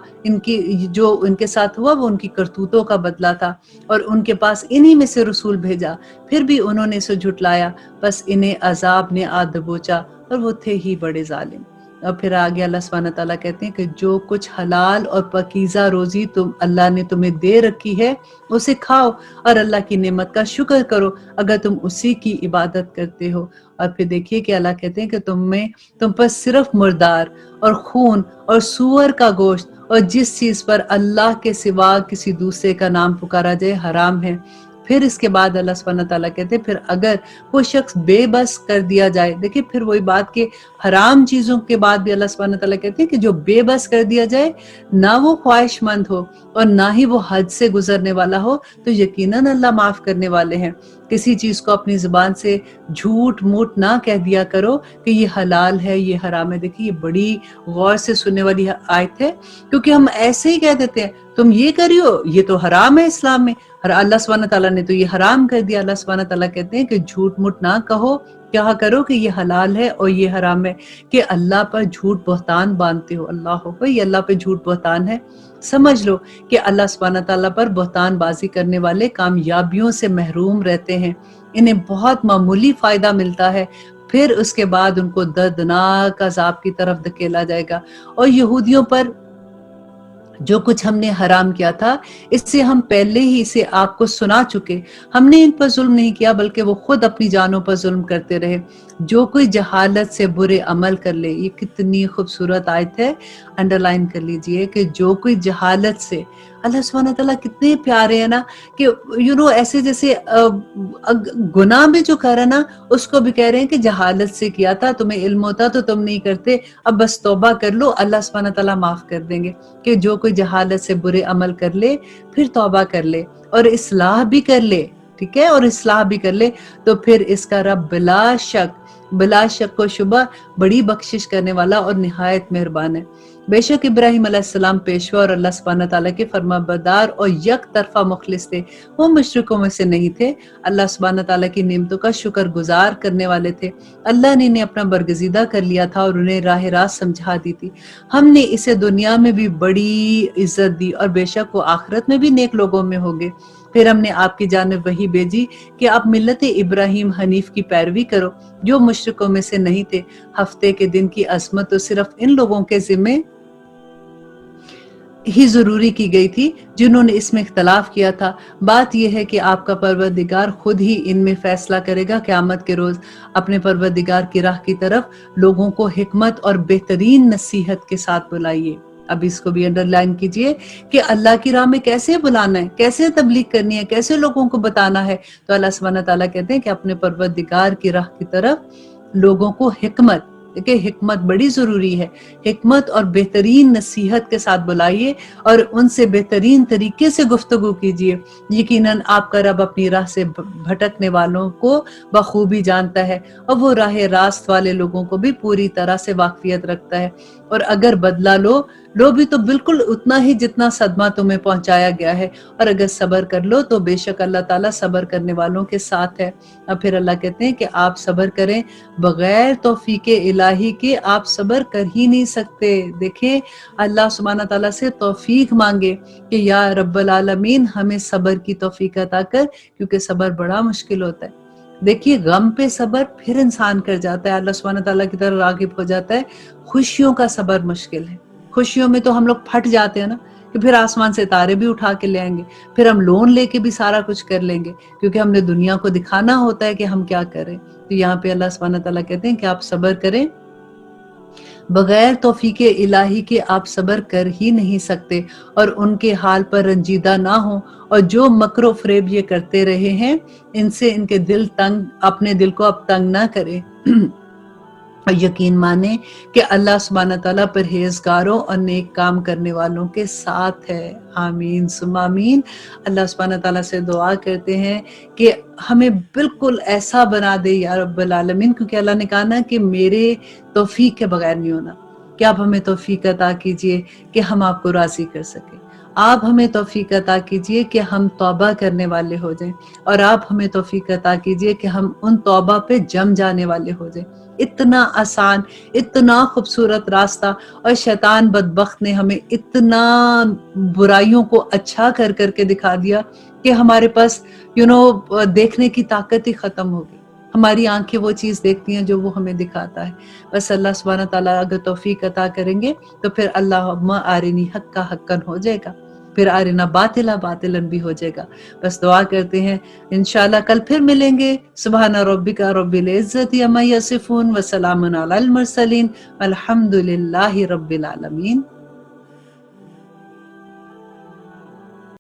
جو ان کے ساتھ ہوا وہ ان کی کرتوتوں کا بدلہ تھا، اور ان کے پاس انہی میں سے رسول بھیجا، پھر بھی انہوں نے اسے جھٹلایا، بس انہیں عذاب نے آ دبوچا اور وہ تھے ہی بڑے ظالم. اور پھر آگے اللہ سبحانہ تعالیٰ کہتے ہیں کہ جو کچھ حلال اور پاکیزہ روزی اللہ نے تمہیں دے رکھی ہے اسے کھاؤ اور اللہ کی نعمت کا شکر کرو اگر تم اسی کی عبادت کرتے ہو. اور پھر دیکھیے کہ اللہ کہتے ہیں کہ تم پر صرف مردار اور خون اور سور کا گوشت اور جس چیز پر اللہ کے سوا کسی دوسرے کا نام پکارا جائے حرام ہے. پھر اس کے بعد اللہ سبحانہ تعالیٰ کہتے ہیں پھر اگر کوئی شخص بے بس کر دیا جائے، دیکھیں پھر وہی بات کہ حرام چیزوں کے بعد بھی اللہ سبحانہ تعالیٰ کہتے ہیں کہ جو بے بس کر دیا جائے، نہ وہ خواہش مند ہو اور نہ ہی وہ حد سے گزرنے والا ہو، تو یقیناً اللہ معاف کرنے والے ہیں. کسی چیز کو اپنی زبان سے جھوٹ موٹ نہ کہہ دیا کرو کہ یہ حلال ہے یہ حرام ہے. دیکھیے یہ بڑی غور سے سننے والی آیت ہے، کیونکہ ہم ایسے ہی کہہ دیتے ہیں تم یہ کری ہو، یہ تو حرام ہے اسلام میں، اللہ سبحانہ تعالیٰ نے تو یہ حرام کر دیا. اللہ سبحانہ تعالیٰ کہتے ہیں کہ جھوٹ موٹ نہ کہو، کہا کرو کہ یہ حلال ہے اور یہ حرام ہے، کہ اللہ پر جھوٹ بہتان باندھتے ہو. اللہ ہو یہ اللہ پہ جھوٹ بہتان ہے. سمجھ لو کہ اللہ سبحانہ تعالیٰ پر بہتان بازی کرنے والے کامیابیوں سے محروم رہتے ہیں، انہیں بہت معمولی فائدہ ملتا ہے، پھر اس کے بعد ان کو دردناک عذاب کی طرف دھکیلا جائے گا. اور یہودیوں پر جو کچھ ہم نے حرام کیا تھا اس سے ہم پہلے ہی اسے آپ کو سنا چکے. ہم نے ان پر ظلم نہیں کیا بلکہ وہ خود اپنی جانوں پر ظلم کرتے رہے. جو کوئی جہالت سے برے عمل کر لے، یہ کتنی خوبصورت آیت ہے، انڈرلائن کر لیجئے کہ جو کوئی جہالت سے، اللہ سبحانہ تعالیٰ کتنے پیارے ہیں نا کہ ایسے جیسے گناہ بھی جو کر رہا نا اس کو بھی کہہ رہے ہیں کہ جہالت سے کیا تھا، تمہیں علم ہوتا تو تم نہیں کرتے، اب بس توبہ کر لو، اللہ سبحانہ تعالیٰ معاف کر دیں گے. کہ جو کوئی جہالت سے برے عمل کر لے پھر توبہ کر لے اور اصلاح بھی کر لے، ٹھیک ہے، اور اصلاح بھی کر لے تو پھر اس کا رب بلا شک و شبہ بڑی بخشش کرنے والا اور نہایت مہربان ہے. بے شک ابراہیم علیہ السلام پیشوا اور اللہ سبحانہ تعالیٰ کے فرما بردار اور یک طرفہ مخلص تھے، وہ مشرکوں میں سے نہیں تھے. اللہ سبحانہ تعالیٰ کی نعمتوں کا شکر گزار کرنے والے تھے. اللہ نے انہیں اپنا برگزیدہ کر لیا تھا اور انہیں راہ راست سمجھا دی تھی. ہم نے اسے دنیا میں بھی بڑی عزت دی اور بے شک وہ آخرت میں بھی نیک لوگوں میں ہوگے. پھر ہم نے آپ کی جانب وحی بھیجی کہ آپ ملت ابراہیم حنیف کی پیروی کرو جو مشرکوں میں سے نہیں تھے. ہفتے کے دن کی عظمت تو صرف ان لوگوں کے ذمے ہی ضروری کی گئی تھی جنہوں نے اس میں اختلاف کیا تھا. بات یہ ہے کہ آپ کا پروردگار خود ہی ان میں فیصلہ کرے گا. قیامت کے روز اپنے پروردگار کی راہ کی طرف لوگوں کو حکمت اور بہترین نصیحت کے ساتھ بلائیے. اب اس کو بھی انڈرلائن کیجئے کہ اللہ کی راہ میں کیسے بلانا ہے، کیسے تبلیغ کرنی ہے، کیسے لوگوں کو بتانا ہے. تو اللہ سبحانہ تعالیٰ کہتے ہیں کہ اپنے پروردگار کی راہ کی طرف لوگوں کو حکمت، دیکھیں حکمت بڑی ضروری ہے، حکمت اور بہترین نصیحت کے ساتھ بلائیے اور ان سے بہترین طریقے سے گفتگو کیجئے. یقیناً آپ کا رب اپنی راہ سے بھٹکنے والوں کو بخوبی جانتا ہے اور وہ راہ راست والے لوگوں کو بھی پوری طرح سے واقفیت رکھتا ہے. اور اگر بدلہ لو بھی تو بالکل اتنا ہی جتنا صدمہ تمہیں پہنچایا گیا ہے، اور اگر صبر کر لو تو بے شک اللہ تعالیٰ صبر کرنے والوں کے ساتھ ہے. اب پھر اللہ کہتے ہیں کہ آپ صبر کریں، بغیر توفیق الہی کے آپ صبر کر ہی نہیں سکتے. دیکھیں اللہ سبحانہ تعالیٰ سے توفیق مانگے کہ یا رب العالمین ہمیں صبر کی توفیق عطا کر، کیونکہ صبر بڑا مشکل ہوتا ہے. دیکھیے غم پہ صبر پھر انسان کر جاتا ہے، اللہ سبحانہ تعالیٰ کی طرف راغب ہو جاتا ہے. خوشیوں کا صبر مشکل ہے. خوشیوں میں تو ہم لوگ پھٹ جاتے ہیں نا کہ پھر آسمان سے تارے بھی اٹھا کے لے آئیں گے، پھر ہم لون لے کے بھی سارا کچھ کر لیں گے، کیونکہ ہم نے دنیا کو دکھانا ہوتا ہے کہ ہم کیا کریں. تو یہاں پہ اللہ سبحانہ تعالیٰ کہتے ہیں کہ آپ صبر کریں، بغیر توفیق الہی کے آپ صبر کر ہی نہیں سکتے، اور ان کے حال پر رنجیدہ نہ ہوں، اور جو مکر و فریب یہ کرتے رہے ہیں ان سے ان کے دل تنگ، اپنے دل کو اب تنگ نہ کریں. اور یقین مانیں کہ اللہ سبحانہ تعالیٰ پرہیزگاروں اور نیک کام کرنے والوں کے ساتھ ہے. آمین ثم آمین. اللہ سبحانہ تعالیٰ سے دعا کرتے ہیں کہ ہمیں بالکل ایسا بنا دے یا رب العالمین، کیونکہ اللہ نے کہا نا کہ میرے توفیق کے بغیر نہیں ہونا، کہ آپ ہمیں توفیق عطا کیجئے کہ ہم آپ کو راضی کر سکیں. آپ ہمیں توفیق عطا کیجئے کہ ہم توبہ کرنے والے ہو جائیں، اور آپ ہمیں توفیق عطا کیجئے کہ ہم ان توبہ پہ جم جانے والے ہو جائیں. اتنا آسان، اتنا خوبصورت راستہ، اور شیطان بدبخت نے ہمیں اتنا برائیوں کو اچھا کر کر کے دکھا دیا کہ ہمارے پاس دیکھنے کی طاقت ہی ختم ہو گئی. ہماری آنکھیں وہ چیز دیکھتی ہیں جو وہ ہمیں دکھاتا ہے. بس اللہ سبحانہ تعالیٰ اگر توفیق عطا کریں گے تو پھر اللہم ارنی حقا حقا ہو جائے گا، پھر ارنا باطلا باطلا بھی ہو جائے گا. بس دعا کرتے ہیں انشاءاللہ کل پھر ملیں گے. سبحان ربک رب العزت عما یصفون وسلام علی المرسلین والحمد للہ رب العالمین.